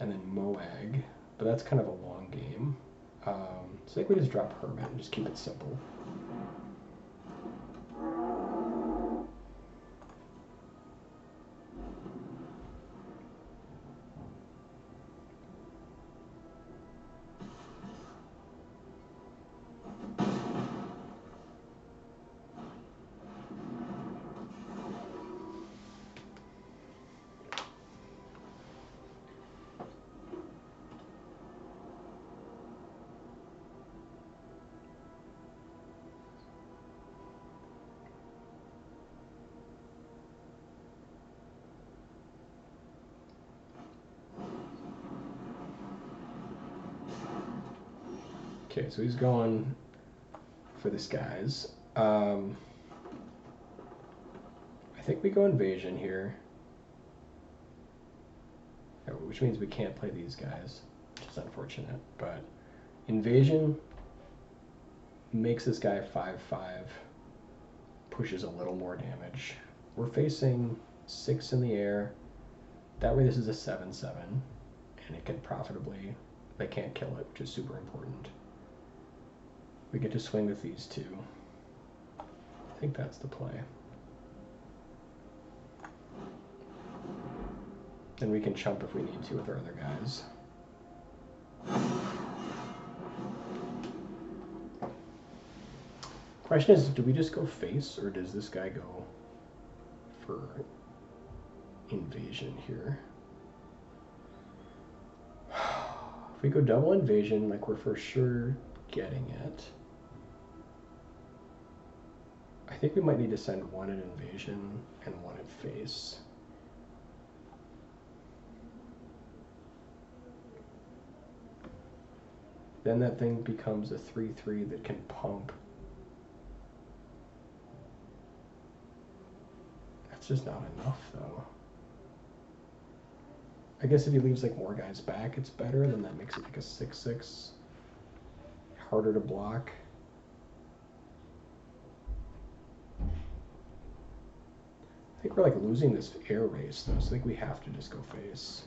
and then Moag, but that's kind of a long game. So I think we just drop Hermit and just keep it simple. Okay, so he's going for the skies. I think we go Invasion here, which means we can't play these guys, which is unfortunate. But Invasion makes this guy 5/5, pushes a little more damage. We're facing 6 in the air. That way this is a 7/7, and it can profitably, they can't kill it, which is super important. We get to swing with these two. I think that's the play. Then we can chump if we need to with our other guys. Question is, do we just go face, or does this guy go for Invasion here? If we go double Invasion, like we're for sure getting it. I think we might need to send one at Invasion and one at face. Then that thing becomes a 3/3 that can pump. That's just not enough, though. I guess if he leaves like more guys back, it's better. Then that makes it like a 6/6. Harder to block. I think we're like losing this air race, though, so I think we have to just go face.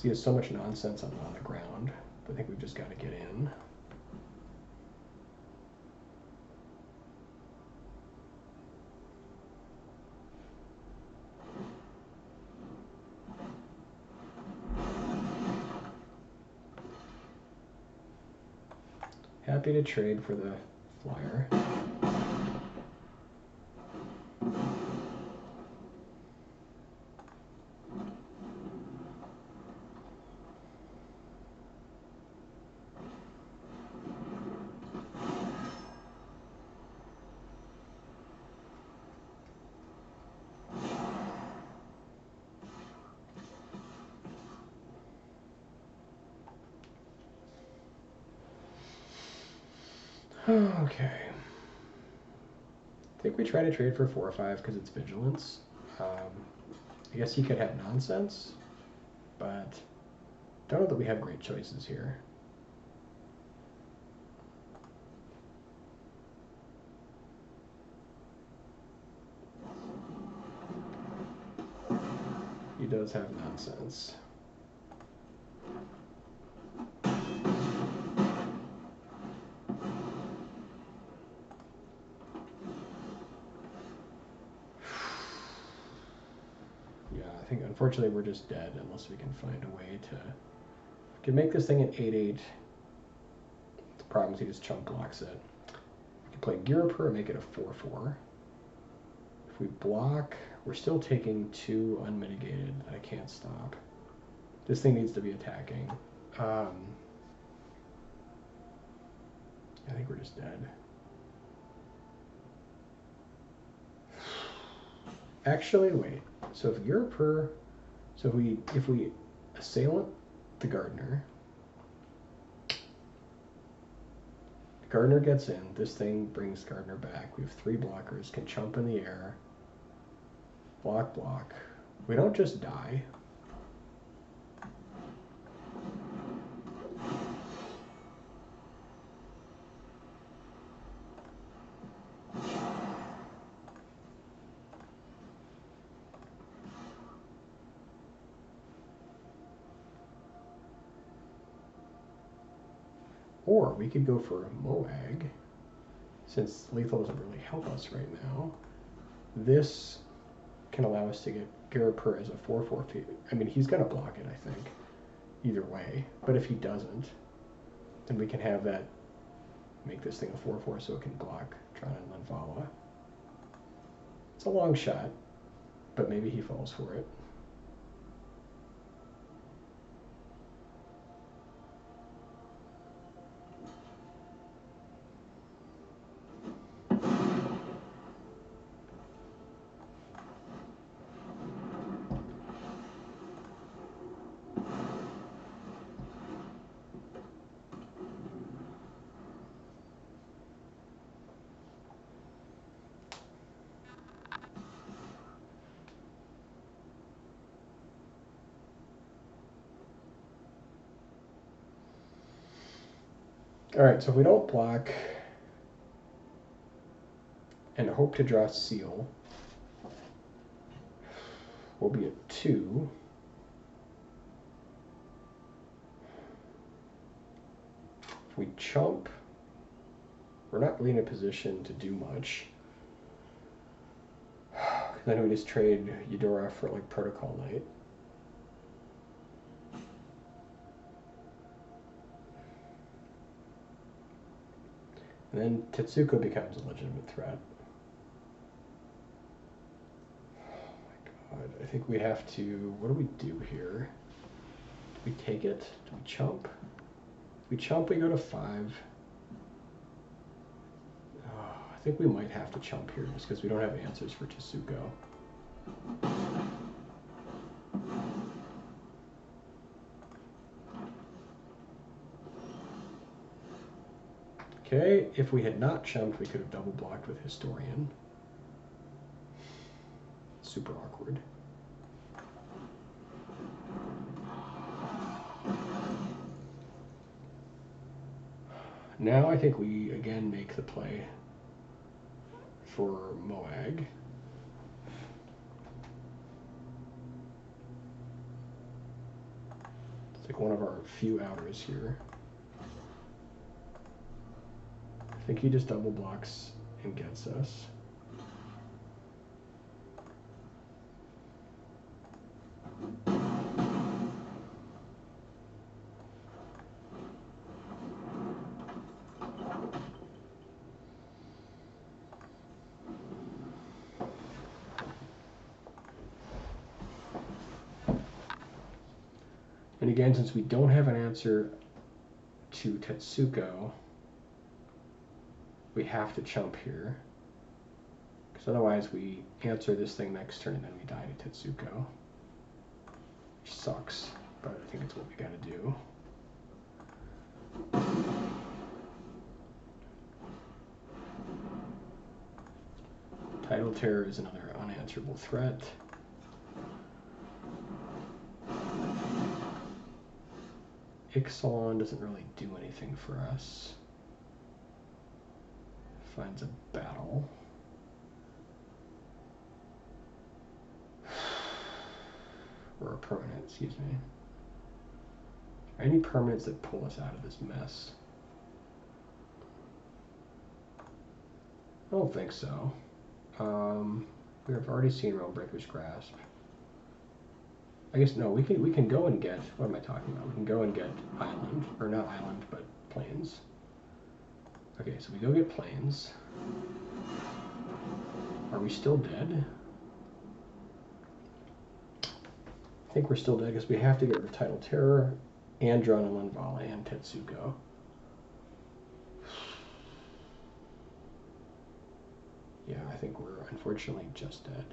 He has so much nonsense on the ground. I think we've just got to get in. Happy to trade for the flyer. Okay. I think we try to trade for 4 or 5 because it's vigilance. I guess he could have nonsense, but don't know that we have great choices here. He does have nonsense. I think unfortunately we're just dead unless we can find a way to. We can make this thing an 8/8. The problem is he just chump blocks it. We can play Girapur and make it a 4/4. If we block, we're still taking 2 unmitigated that I can't stop. This thing needs to be attacking. I think we're just dead. Actually, wait. So if you're per, so if we assailant the gardener, Gardener gets in. This thing brings Gardener back. We have 3 blockers. Can chump in the air. Block, block. We don't just die. Or we could go for a Moag, since lethal doesn't really help us right now. This can allow us to get Garapur as a 4/4. I mean, he's going to block it, I think, either way. But if he doesn't, then we can have that make this thing a 4/4 so it can block Tron and Lanvala. It's a long shot, but maybe he falls for it. Alright, so if we don't block and hope to draw Seal, we'll be at 2. If we chump, we're not really in a position to do much. Then we just trade Eudora for like Protocol Knight. And then Tetsuko becomes a legitimate threat. Oh my god, I think we have to, what do we do here? Do we take it? Do we chump? If we chump, we go to 5. Oh, I think we might have to chump here just because we don't have answers for Tetsuko. Okay, if we had not chumped, we could have double blocked with Historian. Super awkward. Now I think we again make the play for Moag. It's like one of our few outers here. I think he just double blocks and gets us. And again, since we don't have an answer to Tetsuko, we have to chump here. Because otherwise we answer this thing next turn and then we die to Tetsuko. Which sucks, but I think it's what we gotta do. Tidal Terror is another unanswerable threat. Ixalan doesn't really do anything for us. Finds a battle. Or a permanent, excuse me. Are any permanents that pull us out of this mess? I don't think so. We have already seen Realmbreaker's Grasp. I guess no, we can go and get, what am I talking about? We can go and get Island, or not Island, but Plains. Okay, so we go get Plains. Are we still dead? think we're still dead because we have to get rid of Tidal Terror and Adrenaline Volley and Tetsuko. Yeah, I think we're unfortunately just dead.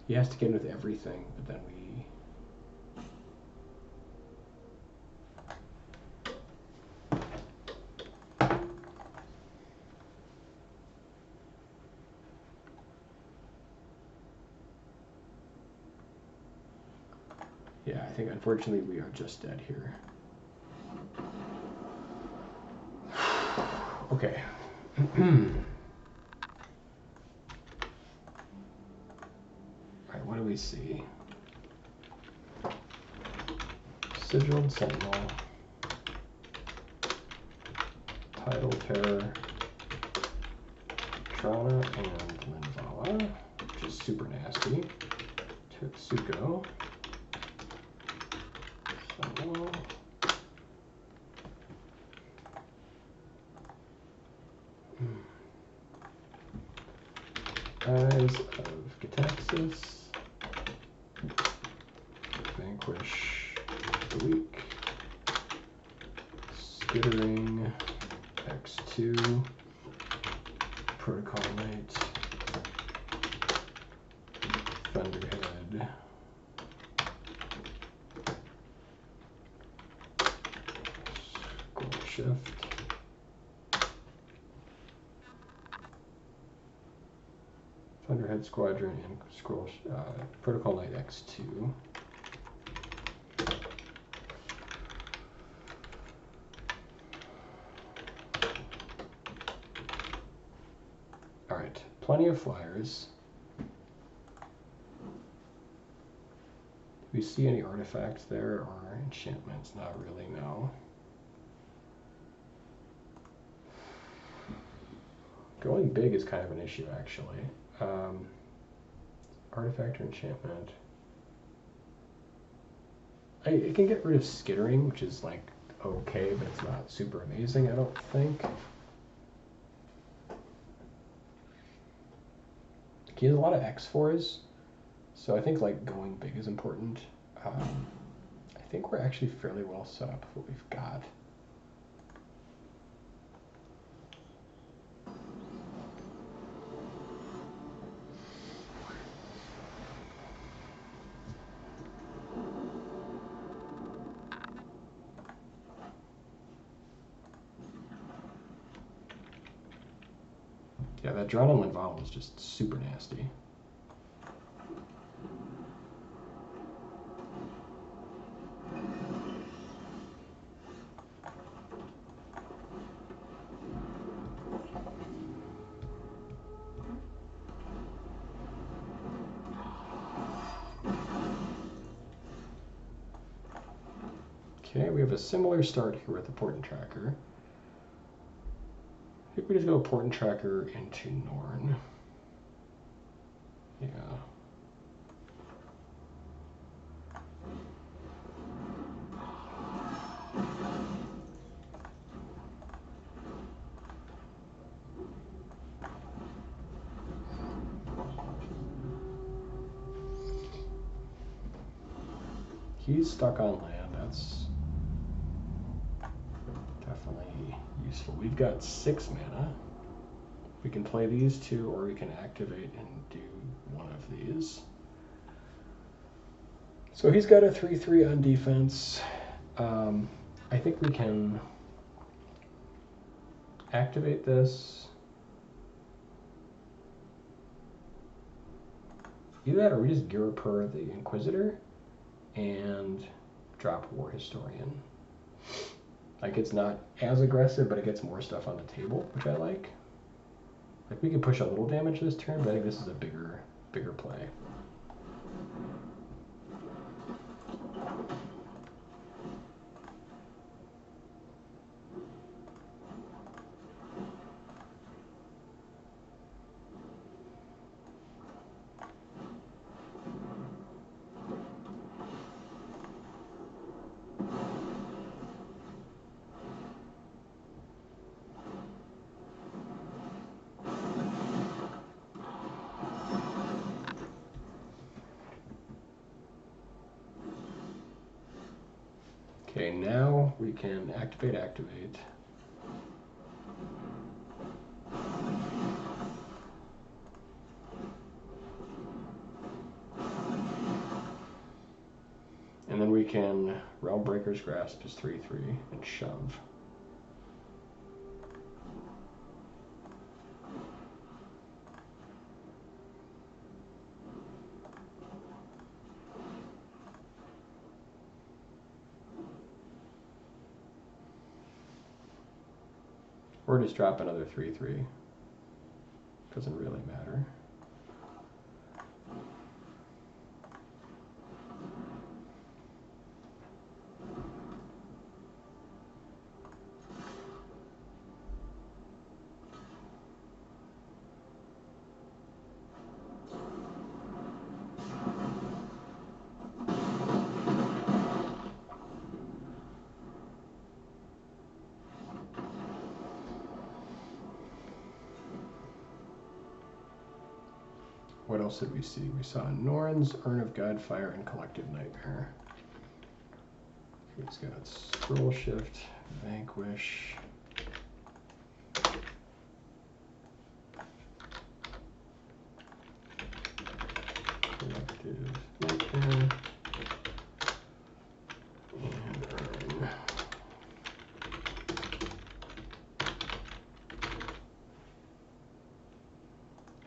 He has to get in with everything, but then we... Yeah, I think unfortunately we are just dead here. Okay. Alright, what do we see? Sigiled Sentinel, Tidal Terror, Trana, and Linvala, which is super nasty. Tetsuko. Sentinel. Eyes of Gataxis. Vanquish the Weak. Skittering. X2. Protocol Knight. Thunderhead. Scroll Shift. Thunderhead Squadron and Scroll Protocol Knight X2. All right, plenty of flyers. Do we see any artifacts there or enchantments? Not really, no. Going big is kind of an issue, actually. Artifact or enchantment. I can get rid of Skittering, which is like okay, but it's not super amazing, I don't think. He has a lot of X4s, so I think like going big is important. I think we're actually fairly well set up with what we've got. Yeah, that Adrenaline Volley is just super nasty. Okay, we have a similar start here with the Port and Tracker. I think we just go Port and Tracker into Norn. Yeah. He's stuck on land. That's definitely useful. We've got 6 mana. We can play these 2, or we can activate and do one of these. So he's got a 3/3 on defense. I think we can activate this. Either that or we just Girapur the Inquisitor and drop War Historian. Like, it's not as aggressive, but it gets more stuff on the table, which I like. Like, we can push a little damage this turn, but I think this is a bigger play. Okay, now we can activate. And then we can Realm Breaker's Grasp is 3/3 and shove. Or just drop another 3/3. Doesn't really matter. What else did we see? We saw Norn's, Urn of Godfire, and Collective Nightmare. He's got Scroll Shift, Vanquish. Collective Nightmare. And Urn.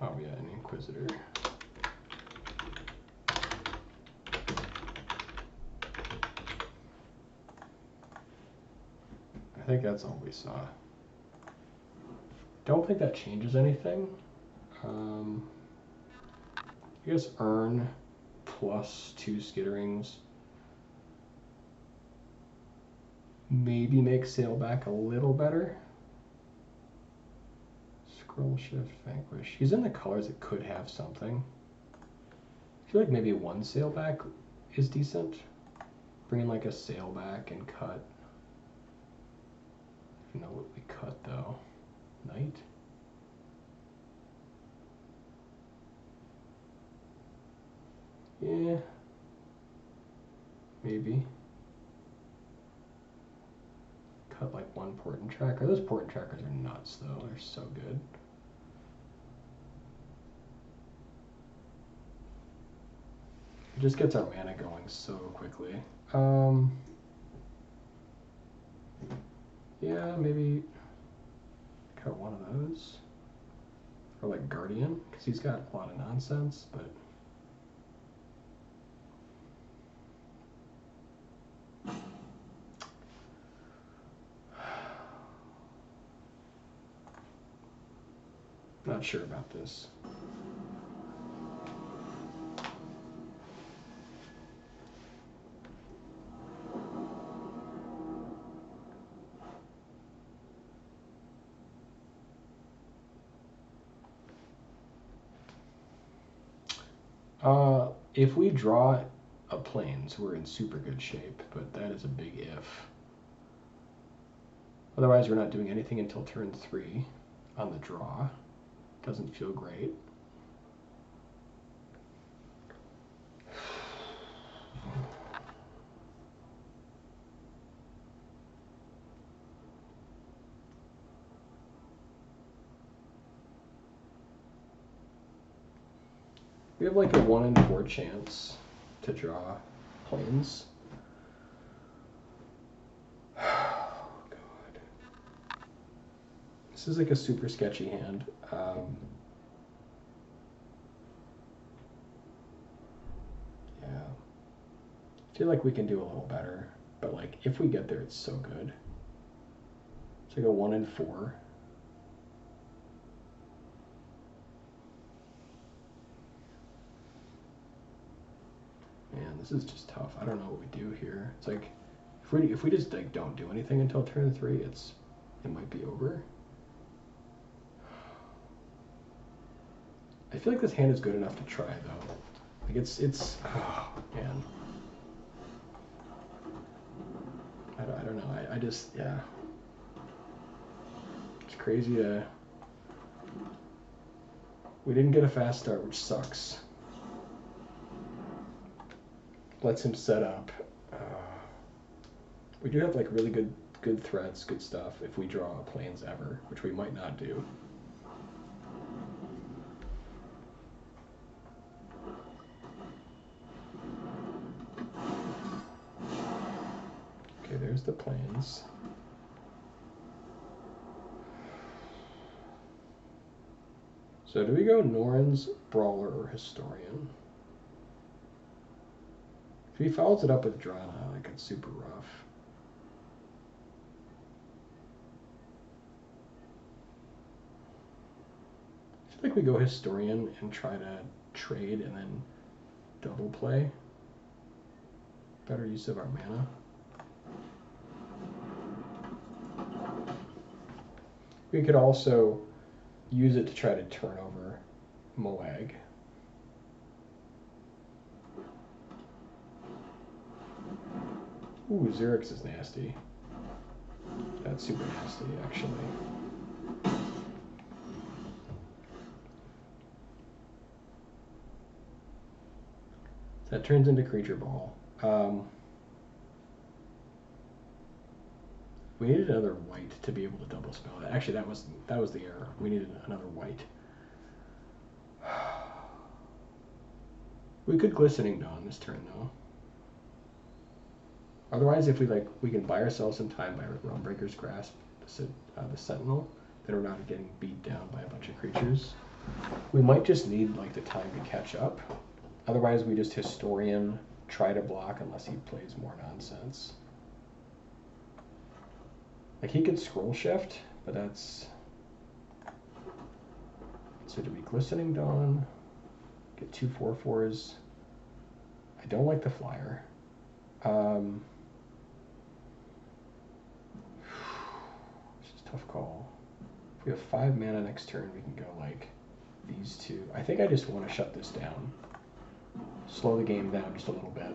Oh yeah, an Inquisitor. I think that's all we saw. Don't think that changes anything. I guess Urn plus 2 Skitterings maybe make Sailback a little better. Scroll Shift, Vanquish. He's in the colors that could have something. I feel like maybe 1 Sailback is decent. Bring in like a Sailback and cut. I don't know what we cut though. Knight? Yeah. Maybe. Cut like 1 Portent Tracker. Those Portent Trackers are nuts though. They're so good. It just gets our mana going so quickly. Yeah, maybe cut 1 of those. Or like Guardian, because he's got a lot of nonsense, but not sure about this. If we draw a Plains, we're in super good shape, but that is a big if. Otherwise, we're not doing anything until turn 3 on the draw. Doesn't feel great. We have like a 1 in 4 chance to draw Plains. Oh, God. This is like a super sketchy hand. Yeah. I feel like we can do a little better, but like if we get there, it's so good. It's like a 1 in 4. Man, this is just tough. I don't know what we do here. It's like if we just like don't do anything until turn 3, it might be over. I feel like this hand is good enough to try though. Like it's oh man. I don't know. I just yeah. It's crazy to. We didn't get a fast start, which sucks. Lets him set up. We do have like really good threats, good stuff if we draw planes ever, which we might not do. Okay, there's the planes. So do we go Norns, Brawler, or Historian? If he follows it up with Drana, like it's super rough. I feel like we go Historian and try to trade and then double play. Better use of our mana. We could also use it to try to turn over Moag. Ooh, Xerix is nasty. That's super nasty, actually. That turns into Creature Ball. We needed another white to be able to double spell it. Actually, that was the error. We needed another white. We could Glistening Dawn this turn, though. Otherwise, if we can buy ourselves some time by Realmbreaker's Grasp, the Sentinel, then we're not getting beat down by a bunch of creatures. We might just need like the time to catch up. Otherwise, we just Historian, try to block unless he plays more nonsense. Like he could Scroll Shift, but that's... So do we Glistening Dawn? Get 2 4/4s. I don't like the flyer. This is a tough call. If we have 5 mana next turn, we can go like these two. I think I just want to shut this down. Slow the game down just a little bit.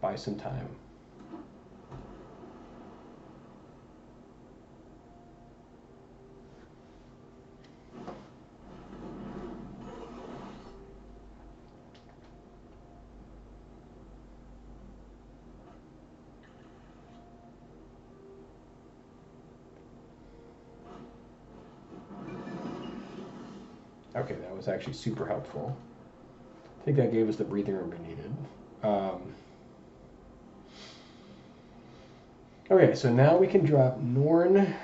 Buy some time. Okay, that was actually super helpful. I think that gave us the breathing room we needed. Okay, so now we can drop Norn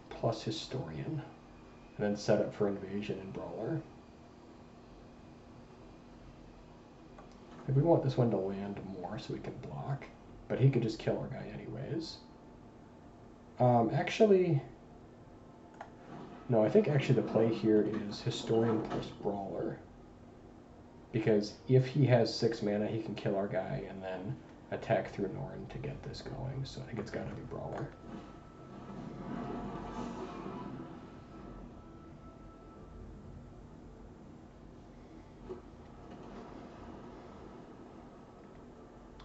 plus Historian, and then set up for Invasion and Brawler. If we want this one to land more so we can block, but he could just kill our guy anyways. Actually... No, I think actually the play here is Historian plus Brawler. Because if he has 6 mana, he can kill our guy and then attack through Norn to get this going. So I think it's got to be Brawler.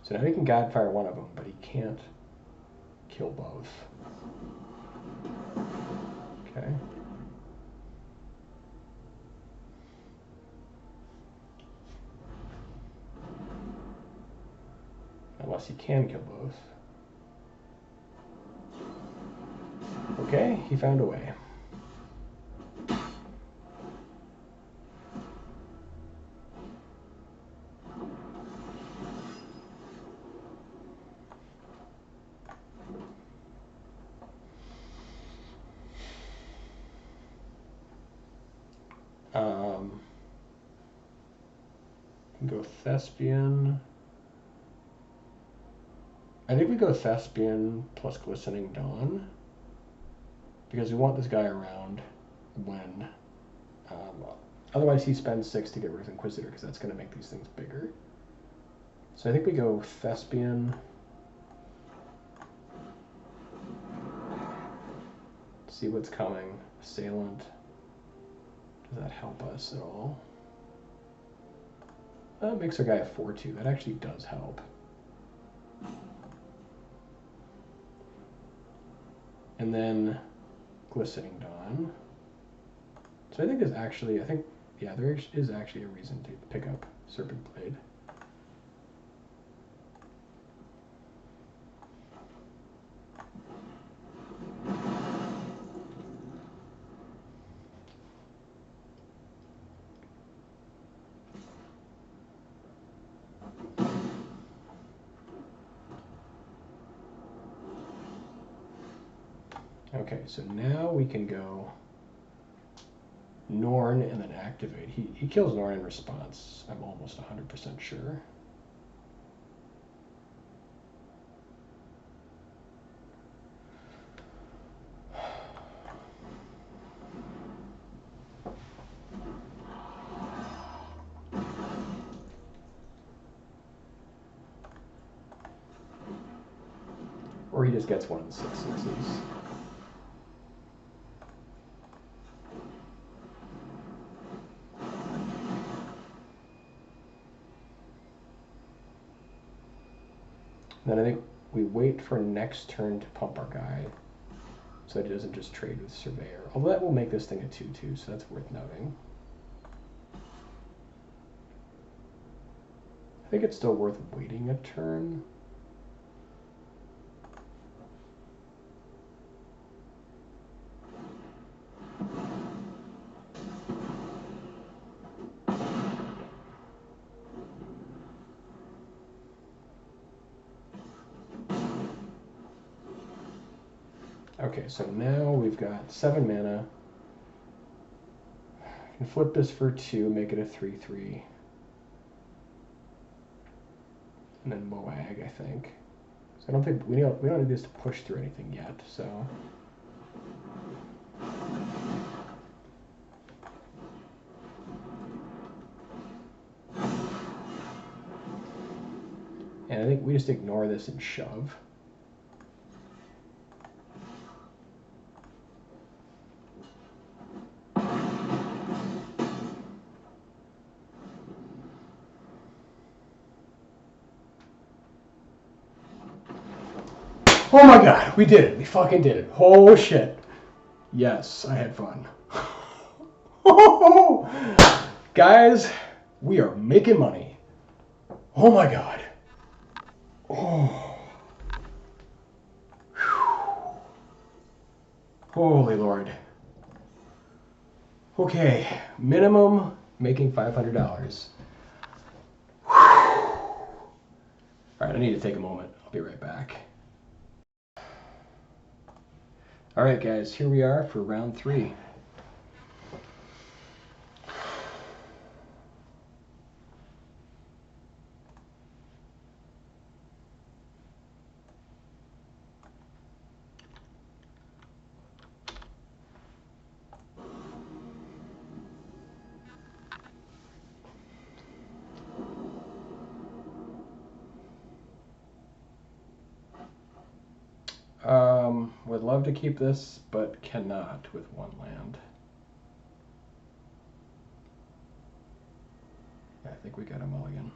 So now he can Godfire one of them, but he can't kill both. Okay. Unless he can kill both. Okay, he found a way. Go Thespian. I think we go Thespian plus Glistening Dawn, because we want this guy around when... otherwise he spends 6 to get rid of Inquisitor, because that's going to make these things bigger. So I think we go Thespian. See what's coming. Assailant. Does that help us at all? That makes our guy a 4/2. That actually does help. And then Glistening Dawn. So I think there's actually, yeah, there is actually a reason to pick up Serpent Blade. Okay, so now we can go Norn and then activate. He kills Norn in response, I'm almost 100% sure. Or he just gets one of the 6/6s. Then I think we wait for next turn to pump our guy so that it doesn't just trade with Surveyor. Although that will make this thing a 2/2, so that's worth noting. I think it's still worth waiting a turn. Okay, so now we've got 7 mana. I can flip this for 2, make it a 3/3. And then Moag, I think. So I don't think we don't need this to push through anything yet, so. And I think we just ignore this and shove. Oh my god, we did it. We fucking did it. Oh shit. Yes, I had fun. Guys, we are making money. Oh my god. Oh. Holy Lord. Okay, minimum making $500. All right, I need to take a moment. I'll be right back. All right, guys, here we are for round 3. Would love to keep this, but cannot with 1 land. I think we got a mulligan.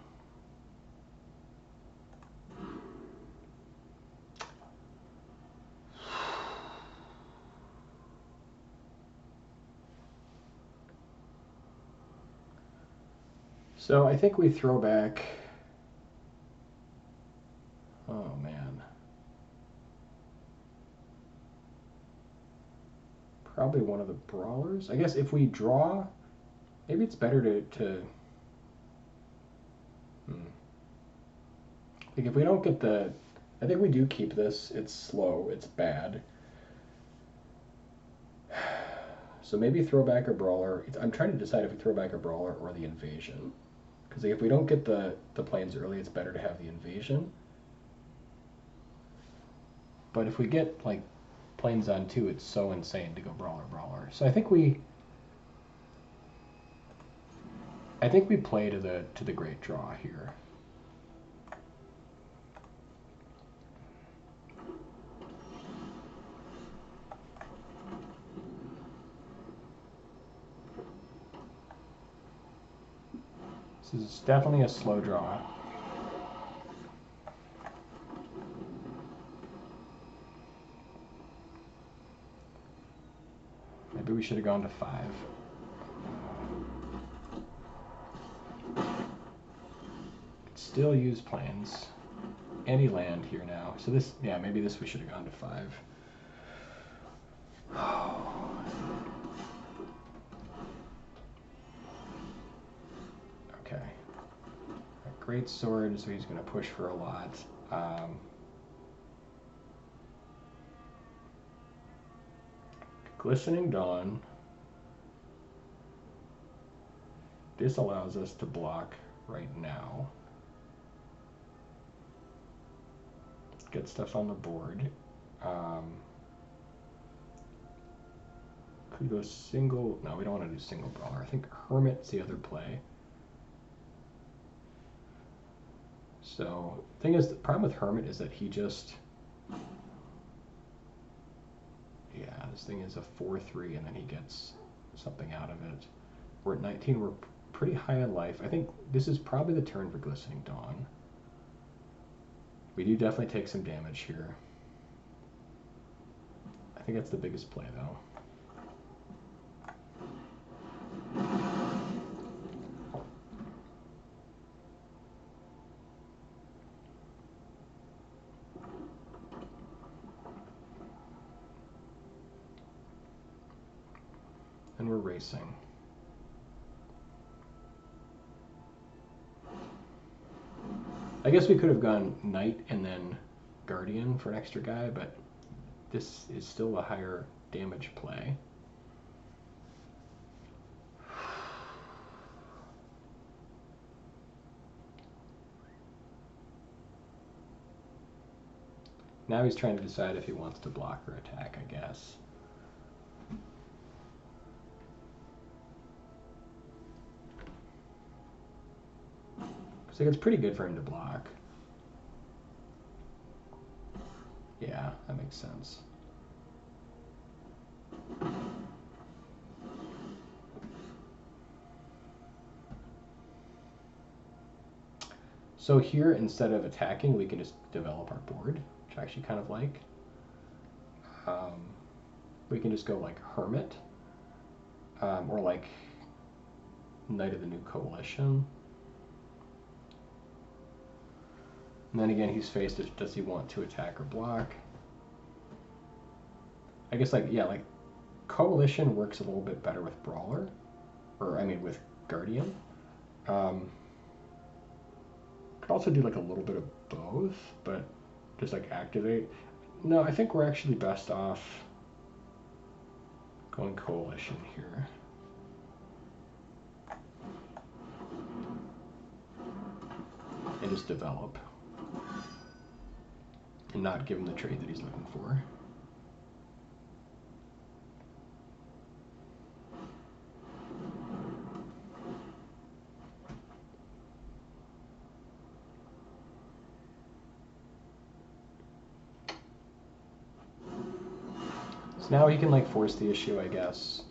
So I think we throw back. Oh man. Probably one of the brawlers. I guess if we draw, maybe it's better to like if we don't get the, I think we do keep this. It's slow. It's bad. So maybe throw back a brawler. I'm trying to decide if we throw back a brawler or the invasion. Because like, if we don't get the planes early, it's better to have the invasion. But if we get like planes on 2, it's so insane to go brawler. So I think we play to the great draw here. This is definitely a slow draw. Maybe we should have gone to 5. Still use planes. Any land here now. So this, yeah, maybe this we should have gone to 5. Okay. A great sword, so he's going to push for a lot. Glistening Dawn. This allows us to block right now. Get stuff on the board. Could go single. No, we don't want to do single brawler. I think Hermit's the other play. So, thing is, the problem with Hermit is that he just... Yeah, this thing is a 4/3, and then he gets something out of it. We're at 19. We're pretty high on life. I think this is probably the turn for Glistening Dawn. We do definitely take some damage here. I think that's the biggest play, though. And we're racing. I guess we could have gone Knight and then Guardian for an extra guy, but this is still a higher damage play. Now he's trying to decide if he wants to block or attack, I guess. So it's pretty good for him to block. Yeah, that makes sense. So here, instead of attacking, we can just develop our board, which I actually kind of like. We can just go like Hermit, or like Knight of the New Coalition. And then again, he's faced with, does he want to attack or block? I guess like, yeah, like Coalition works a little bit better with Brawler, or I mean with Guardian. Could also do like a little bit of both, but just like activate. No, I think we're actually best off going Coalition here. And just develop. And not give him the trade that he's looking for. So now he can like force the issue, I guess.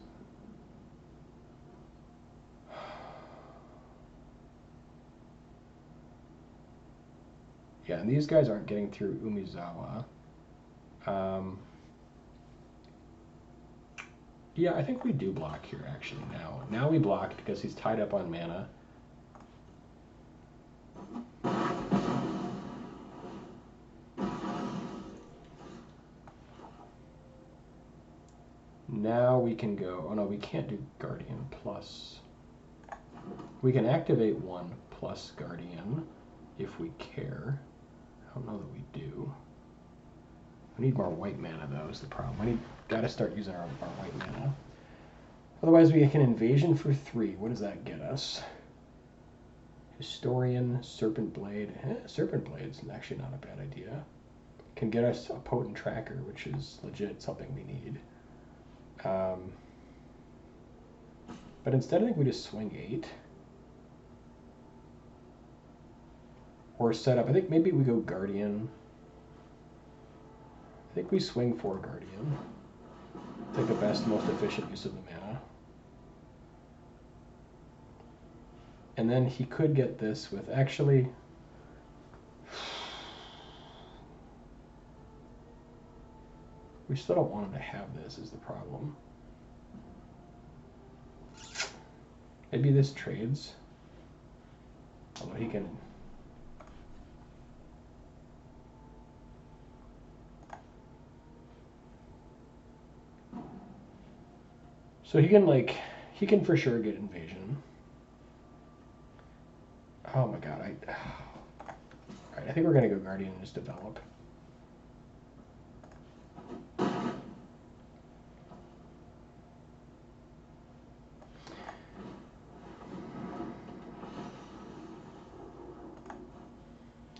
Yeah, and these guys aren't getting through Umezawa. Yeah, I think we do block here actually now. Now we block because he's tied up on mana. Now we can go, oh no, we can't do Guardian plus. We can activate 1 plus Guardian if we care. I don't know that we do. We need more white mana though, is the problem. We gotta start using our white mana. Otherwise we can Invasion for 3. What does that get us? Historian, Serpent Blade. Serpent Blade's actually not a bad idea. Can get us a Potent Tracker, which is legit something we need. But instead I think we just swing 8. Or set up, I think maybe we go Guardian. I think we swing 4 Guardian. It's like the best, most efficient use of the mana. And then he could get this with, actually, we still don't want him to have this is the problem. Maybe this trades. Although he can... So he can like, he can for sure get Invasion. Oh my god, Alright, I think we're gonna go Guardian and just develop.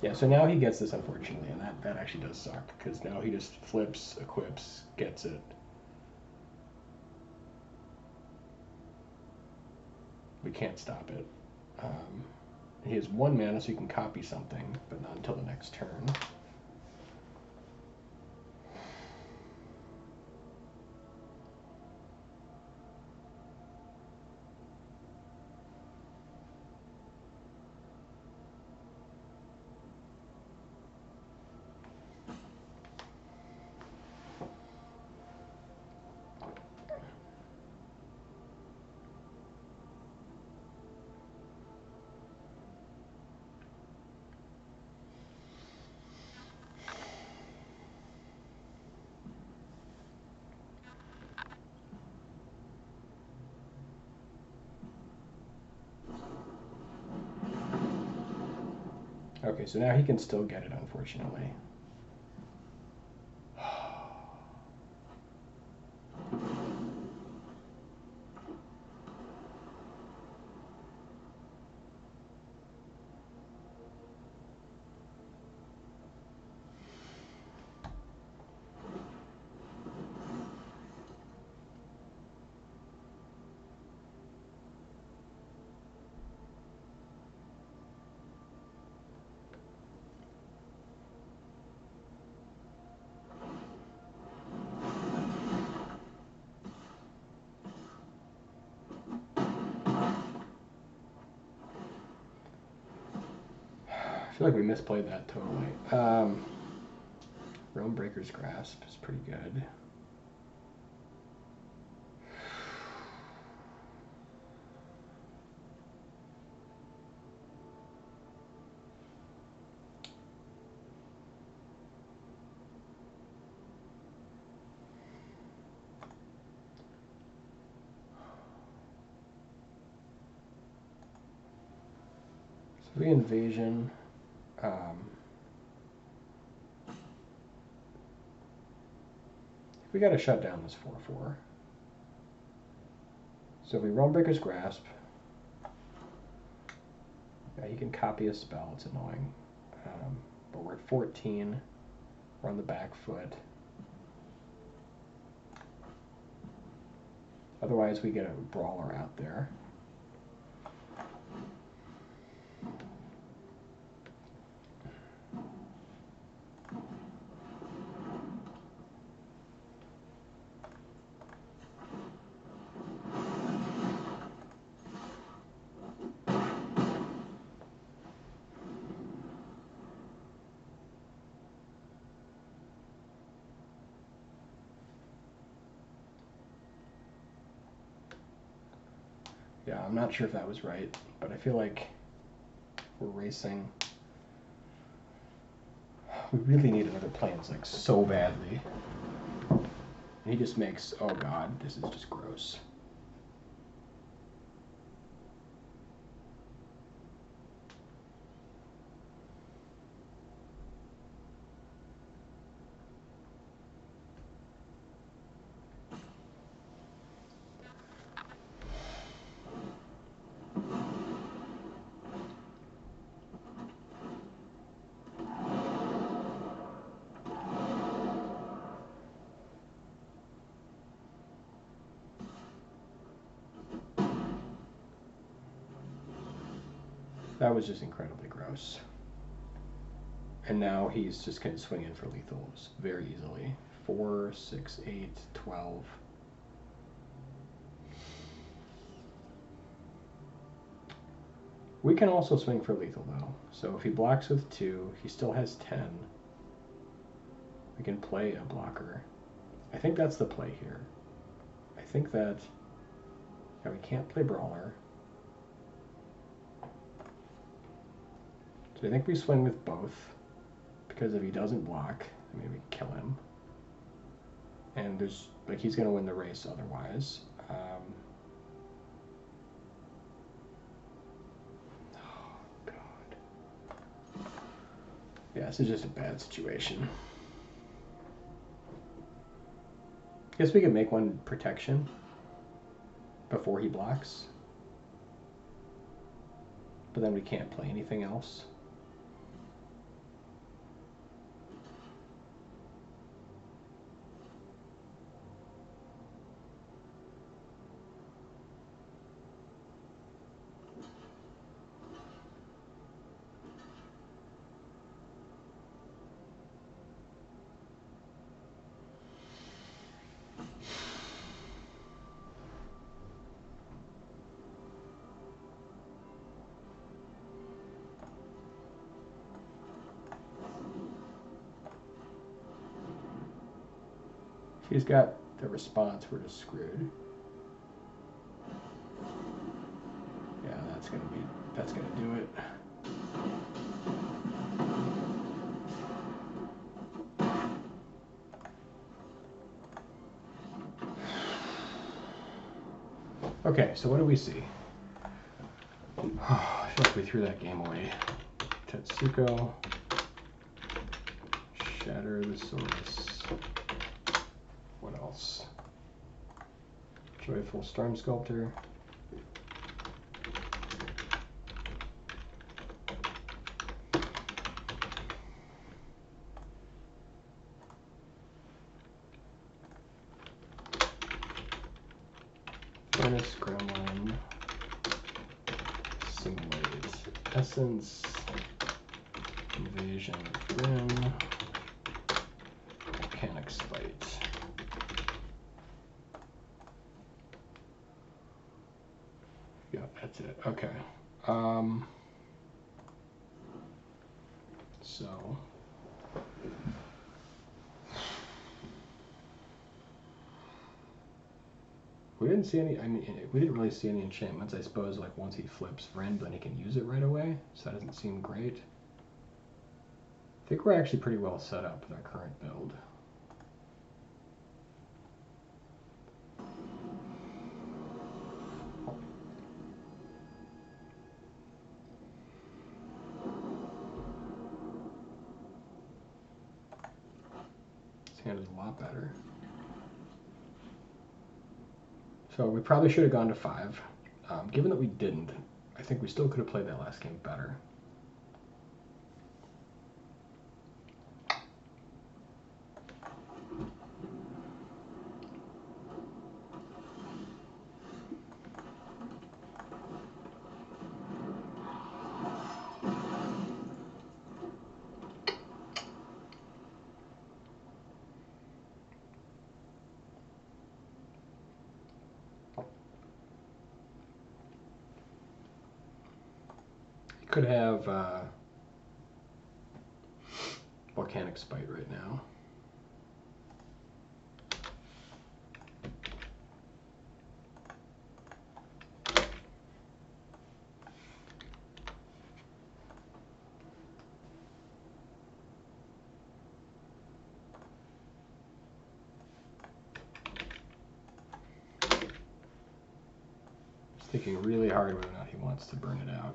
Yeah, so now he gets this, unfortunately, and that actually does suck, because now he just flips, equips, gets it. We can't stop it. He has 1 mana, so he can copy something, but not until the next turn. Okay, so now he can still get it, unfortunately. I feel like we misplayed that totally. Realmbreaker's Grasp is pretty good. So we invasion. We gotta shut down this 4/4. So if we Realmbreaker's Grasp, yeah, he can copy a spell. It's annoying, but we're at 14. We're on the back foot. Otherwise, we get a Brawler out there. Yeah, I'm not sure if that was right, but I feel like we're racing. We really need another Plains, like, so badly. And he just makes, oh god, this is just gross. That was just incredibly gross. And now he's just going to swing in for lethals very easily. 4, 6, 8, 12. We can also swing for lethal though. So if he blocks with 2, he still has 10. We can play a blocker. I think that's the play here. I think that, yeah, we can't play Brawler. So I think we swing with both, because if he doesn't block, I mean, we can kill him. And there's, like, he's going to win the race otherwise. Oh, God. Yeah, this is just a bad situation. I guess we could make one protection before he blocks. But then we can't play anything else. If he's got the response, we're just screwed. Yeah, that's gonna do it. Okay, so what do we see? I feel like we threw that game away. Tetsuko, Shatter the Source. What else? Joyful Storm Sculptor. Furnace Gremlin. Simulate Essence. Invasion Grim. Volcanic Spite. Yeah, that's it. Okay. So we didn't see any, I mean, we didn't really see any enchantments. I suppose like once he flips Vryn, then he can use it right away. So that doesn't seem great. I think we're actually pretty well set up with our current build. This hand is a lot better. So we probably should have gone to 5. Given that we didn't, I think we still could have played that last game better. Could have Volcanic Spite right now. He's thinking really hard whether or not he wants to burn it out.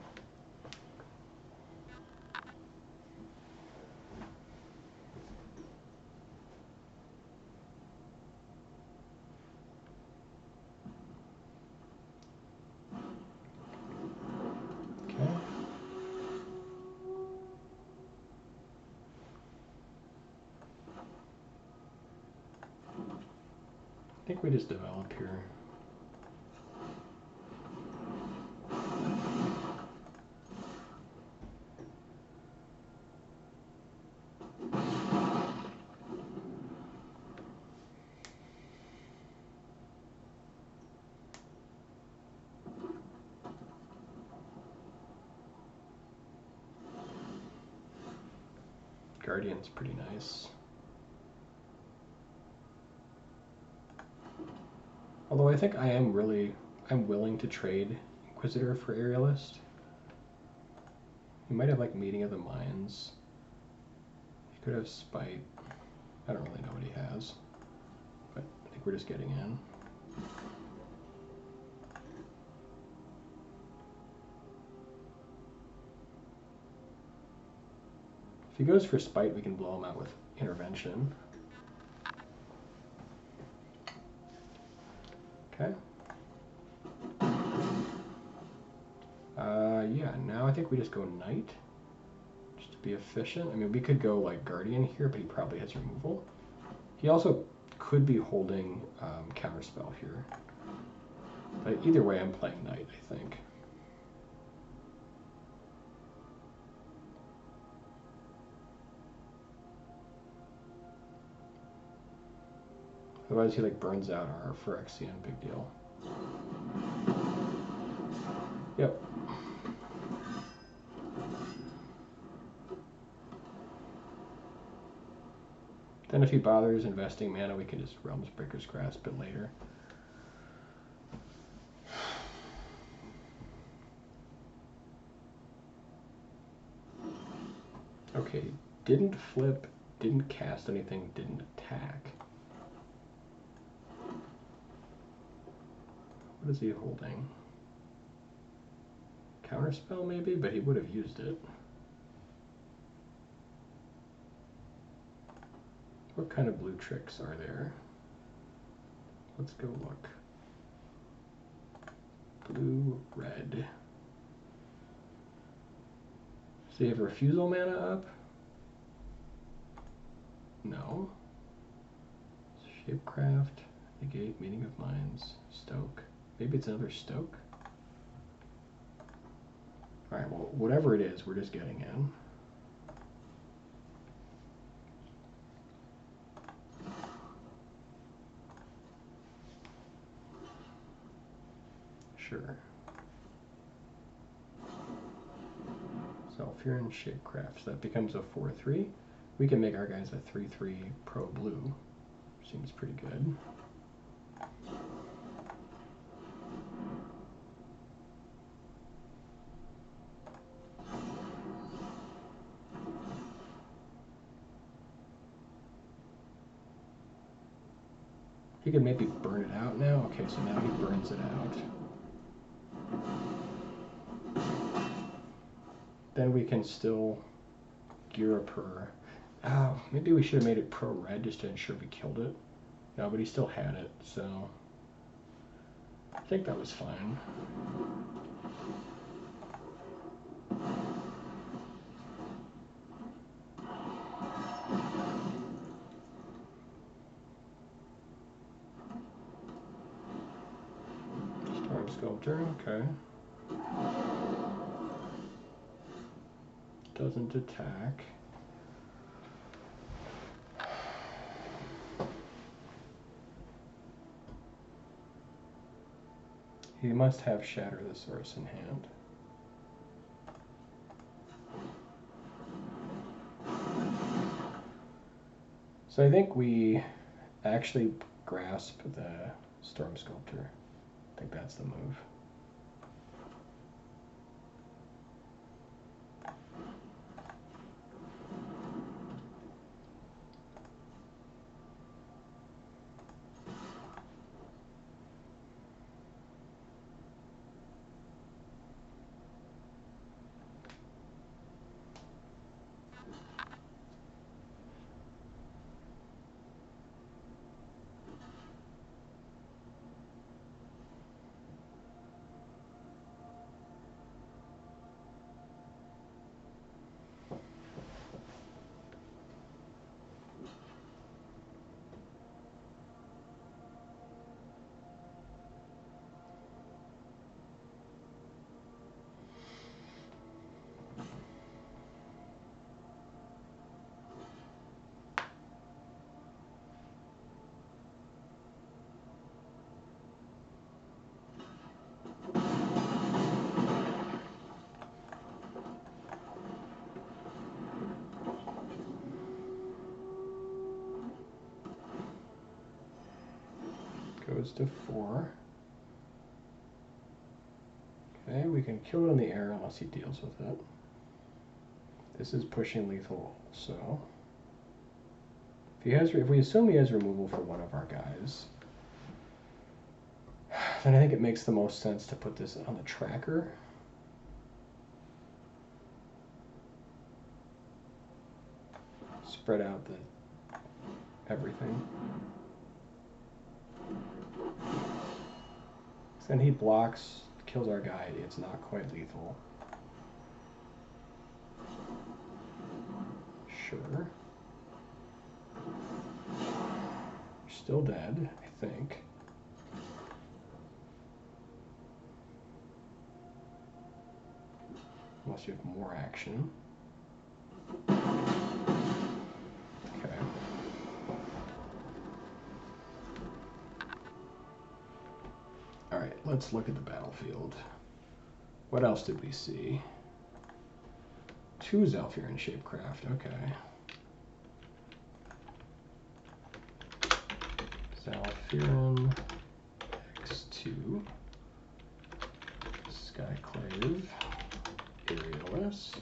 I think we just develop here. Guardian's pretty nice. Although I think I'm willing to trade Inquisitor for Aerialist. He might have like Meeting of the Minds. He could have Spite. I don't really know what he has. But I think we're just getting in. If he goes for Spite, we can blow him out with Intervention. Okay. Yeah, now I think we just go Knight, just to be efficient. I mean, we could go like Guardian here, but he probably has removal. He also could be holding Counterspell here. But either way, I'm playing Knight, I think. Otherwise, he like burns out our Phyrexian, big deal. Yep. Then if he bothers investing mana, we can just Realms Breaker's Grasp it later. Okay, didn't flip, didn't cast anything, didn't attack. What is he holding? Counterspell maybe, but he would have used it. What kind of blue tricks are there? Let's go look. Blue, red. So you have refusal mana up? No. Shapecraft, negate, meaning of minds, stoke. Maybe it's another stoke? Alright, well, whatever it is, we're just getting in. Sure. So if you're in Shapecraft, so that becomes a 4/3. We can make our guys a 3/3 pro blue. Seems pretty good. He could maybe burn it out now. Okay, so now he burns it out. Then we can still gear up her. Oh, maybe we should have made it pro red just to ensure we killed it. No, but he still had it, so I think that was fine. Storm Sculptor, okay. Doesn't attack. He must have Shatter the Source in hand. So I think we actually grasp the Storm Sculptor. I think that's the move. Goes to 4. Okay, we can kill it in the air unless he deals with it. This is pushing lethal, so if we assume he has removal for one of our guys, then I think it makes the most sense to put this on the tracker. Spread out everything. Then he blocks, kills our guy. It's not quite lethal. Sure. You're still dead, I think. Unless you have more action. Okay. Alright, let's look at the battlefield. What else did we see? 2 Zhalfir in Shapecraft, okay. Zalfirin, X2, Skyclave, Aerialist,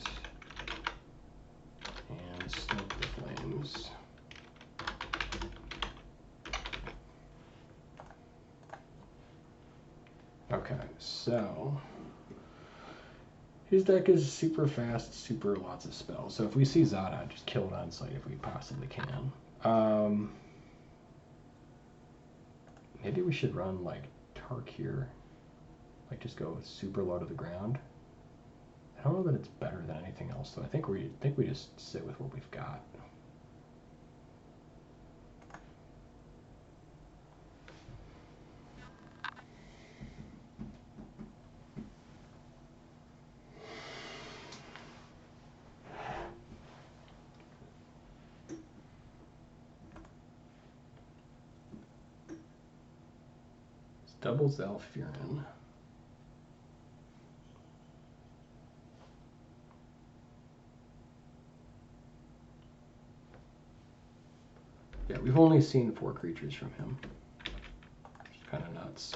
and Stoke the Flames. Okay, so his deck is super fast, super lots of spells. So if we see Zada, just kill it on sight if we possibly can. Maybe we should run like Tark here. Like just go super low to the ground. I don't know that it's better than anything else though. I think we just sit with what we've got. Double Zalfirin. Yeah, we've only seen 4 creatures from him. Which is kind of nuts.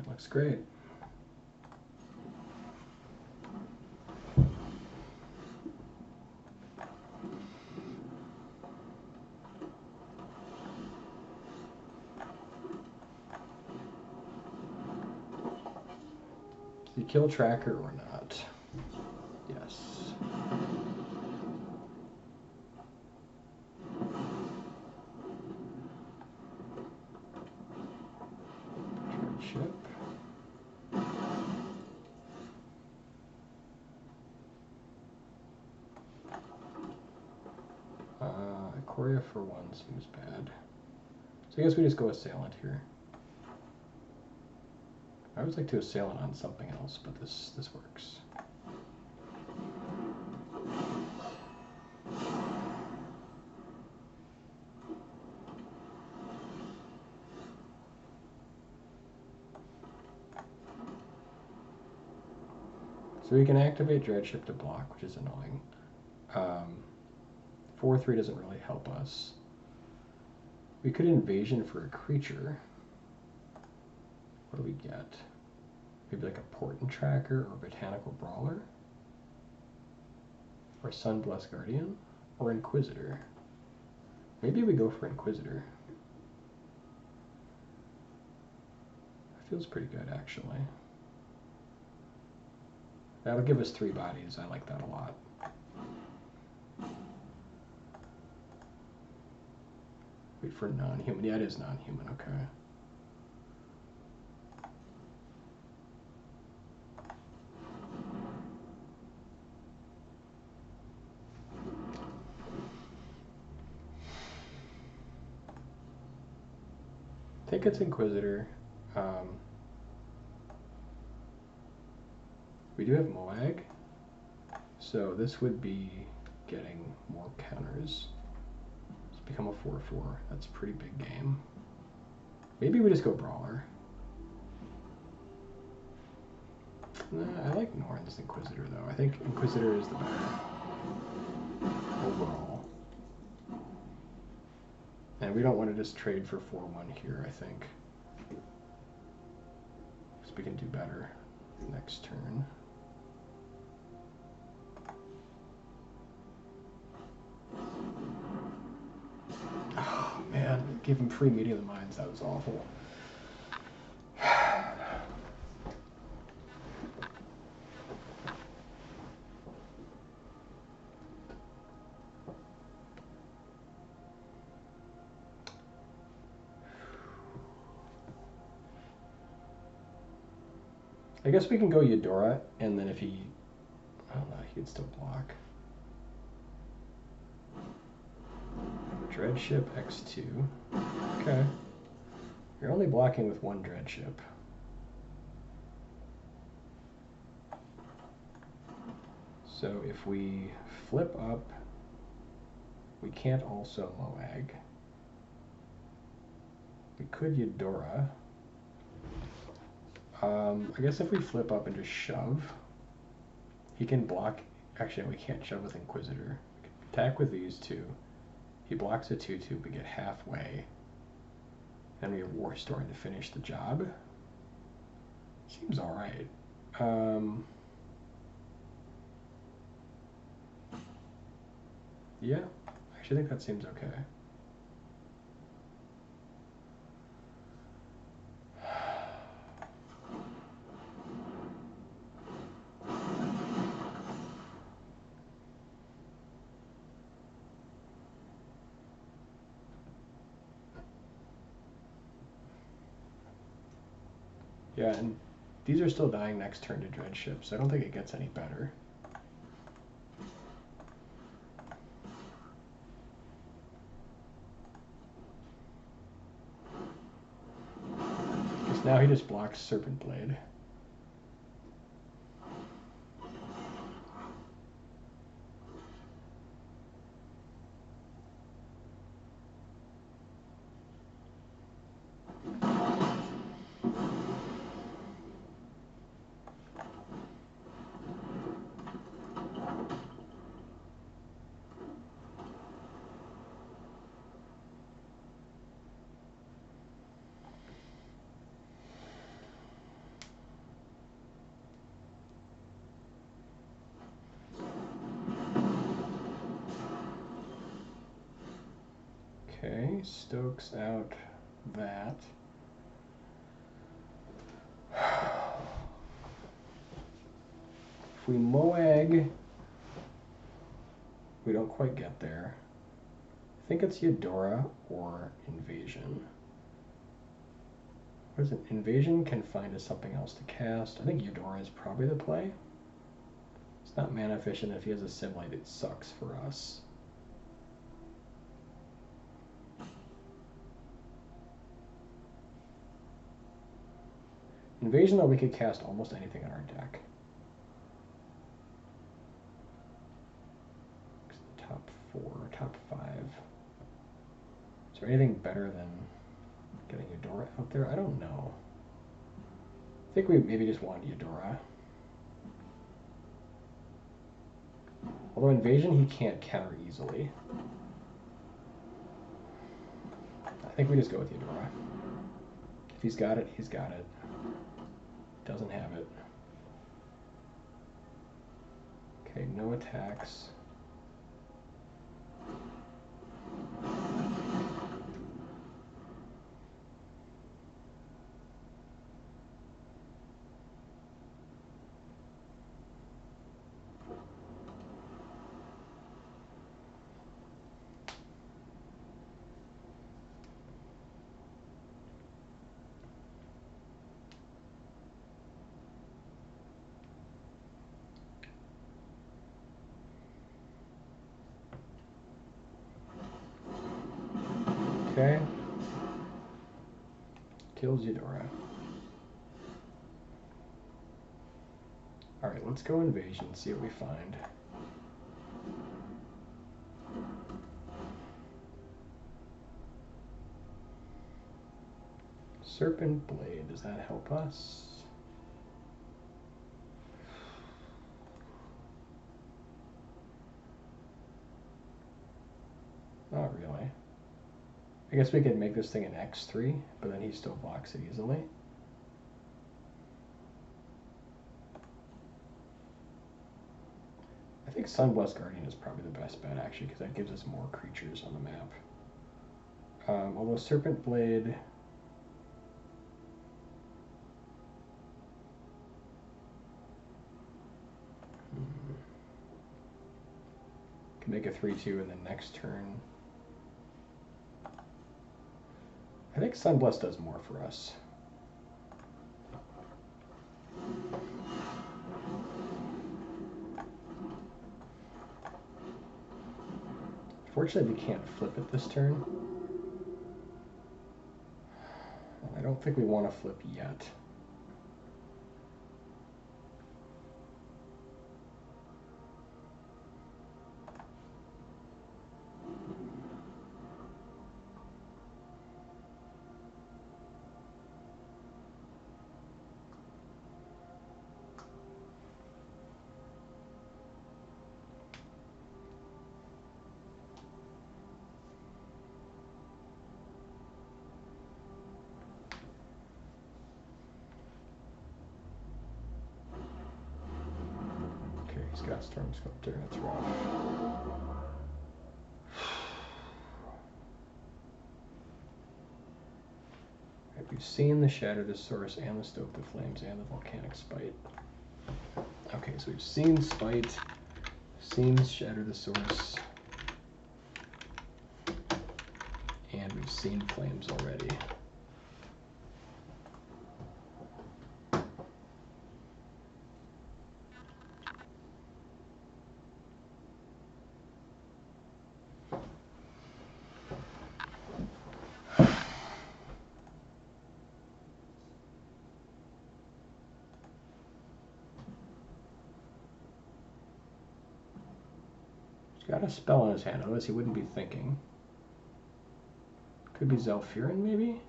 Looks great. The kill tracker or not? Yes. Ship. Ikoria for 1 seems bad. So I guess we just go Assailant here. I always like to Assailant on something else, but this works. So we can activate Dreadship to block, which is annoying. 4/3 doesn't really help us. We could Invasion for a creature. What do we get? Maybe like a Portent Tracker or Botanical Brawler? Or Sunblessed Guardian? Or Inquisitor? Maybe we go for Inquisitor. That feels pretty good, actually. That'll give us 3 bodies. I like that a lot. Wait for non-human. Yeah, it is non-human. Okay. I think it's Inquisitor. We do have Moag, so this would be getting more counters. Let's become a 4/4. That's a pretty big game. Maybe we just go Brawler. I like Norn's Inquisitor though. I think Inquisitor is the better overall. And we don't want to just trade for 4/1 here, I think. Because we can do better next turn. Oh man, give him free Meeting of the Minds. That was awful. I guess we can go Eudora, and then if he, I don't know, he could still block. Dreadship X2. Okay. You're only blocking with one Dreadship. So if we flip up, we can't also low ag. We could Eudora. I guess if we flip up and just shove, he can block. Actually, we can't shove with Inquisitor. We can attack with these two. He blocks a 2/2, we get halfway. And we have Warstoring to finish the job. Seems alright. Yeah, I actually think that seems okay. Yeah, and these are still dying next turn to Dreadship, so I don't think it gets any better. Because now he just blocks Serpent Blade. Okay, Stokes out that. If we Moag, we don't quite get there. I think it's Eudora or Invasion. What is it? Invasion can find us something else to cast. I think Eudora is probably the play. It's not mana efficient. If he has a Simlight, it sucks for us. Invasion, though, we could cast almost anything in our deck. Top 4, top 5. Is there anything better than getting Eudora out there? I don't know. I think we maybe just want Eudora. Although Invasion he can't counter easily. I think we just go with Eudora. If he's got it, he's got it. Doesn't have it. Okay, no attacks. Okay. Kills Eudora. Alright, let's go Invasion, see what we find. Serpent Blade, does that help us? Not really. I guess we could make this thing an X3, but then he still blocks it easily. I think Sunblessed Guardian is probably the best bet, actually, because that gives us more creatures on the map. Although Serpent Blade... can make a 3/2 and then next turn. I think Sunblessed does more for us. Unfortunately, we can't flip it this turn. I don't think we want to flip yet. He's got Storm Sculptor, that's rough. Right, we've seen the Shatter the Source and the Stoke the Flames and the Volcanic Spite. Okay, so we've seen Spite, seen Shatter the Source, and we've seen Flames already. Got a spell in his hand, otherwise he wouldn't be thinking. Could be Zhalfirin, maybe?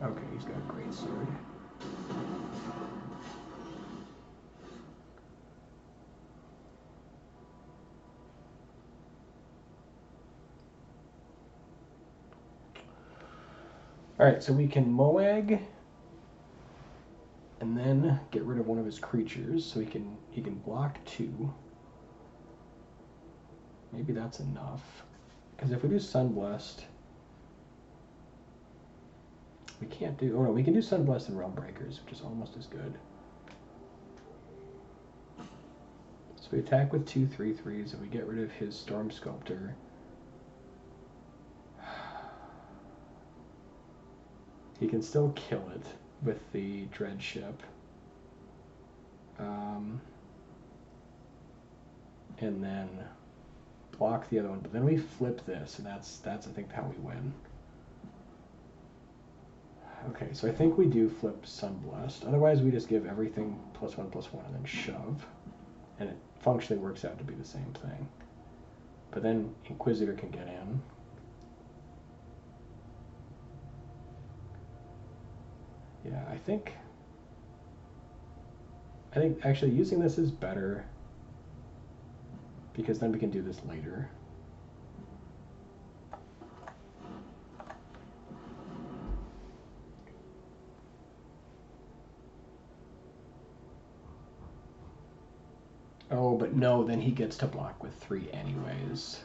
Okay, he's got a great sword. Alright, so we can Moag and then get rid of one of his creatures, so he can block 2. Maybe that's enough. Because if we do Sunblessed, we can't do... Oh no, we can do Sunblessed and Realm Breakers, which is almost as good. So we attack with 2 3/3s, and we get rid of his Storm Sculptor. He can still kill it with the Dread Ship. And then block the other one. But then we flip this, and that's I think how we win. Okay, so I think we do flip Sunblessed. Otherwise, we just give everything +1/+1 and then shove. And it functionally works out to be the same thing. But then Inquisitor can get in. Yeah, I think actually using this is better, because then we can do this later. Oh, but no, then he gets to block with 3 anyways.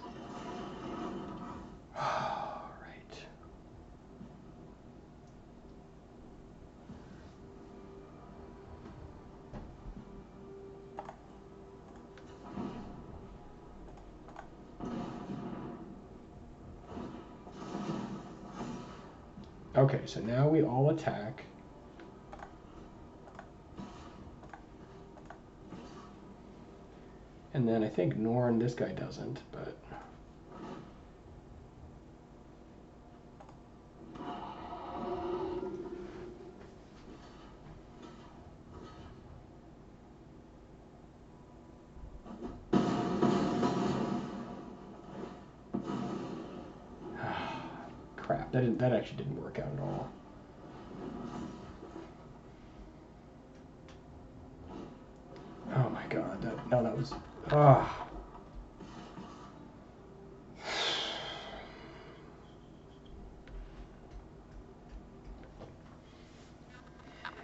Okay, so now we all attack. And then I think Norn, this guy doesn't, but... Crap, that actually didn't work out at all. Oh my god, that was... Ah.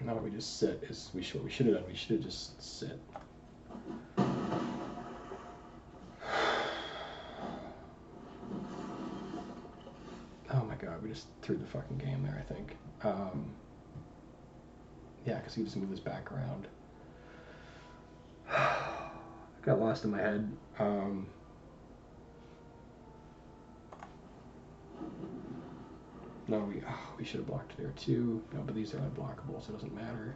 Now that we just sit is what we should have done. We should have just sit. Oh my god, we just threw the fucking game there, I think. Yeah, because he just moved this back around. Got lost in my head. No, we should have blocked there too. No, but these are unblockable, so it doesn't matter.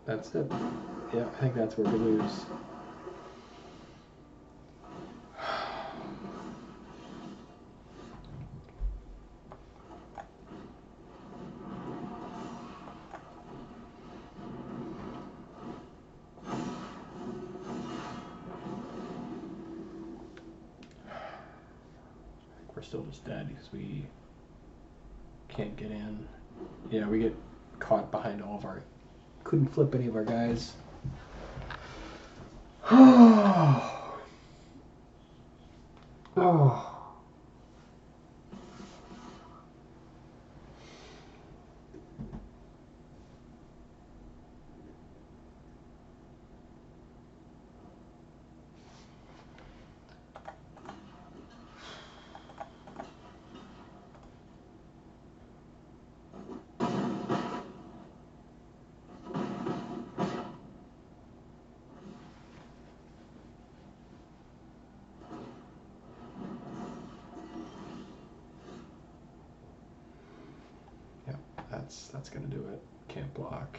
That's it. Yeah, I think that's where we lose. We're still just dead because we can't get in. Yeah, we get caught behind all of our... Couldn't flip any of our guys. Oh. Oh. That's gonna do it. Can't block.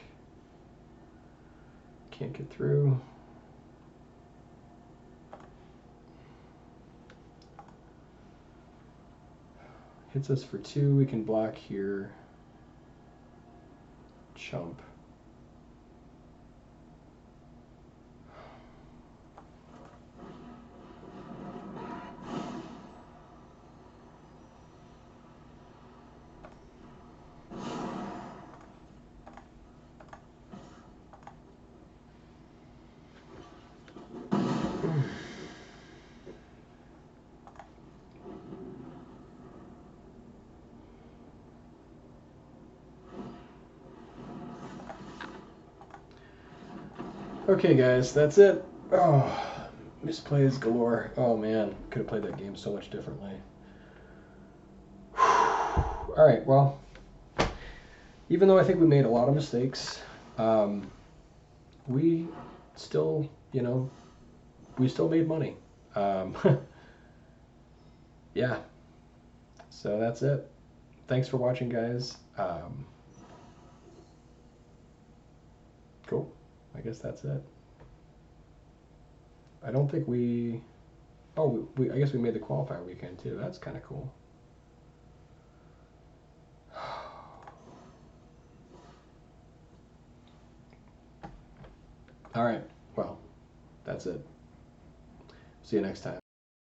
Can't get through. Hits us for 2. We can block here. Chump. Okay, guys, that's it. Oh, misplays galore. Oh man, could have played that game so much differently. All right, well, even though I think we made a lot of mistakes, we still, we still made money. Yeah, so that's it. Thanks for watching, guys. Cool. I guess that's it. I don't think we... Oh, I guess we made the qualifier weekend, too. That's kind of cool. All right. Well, that's it. See you next time.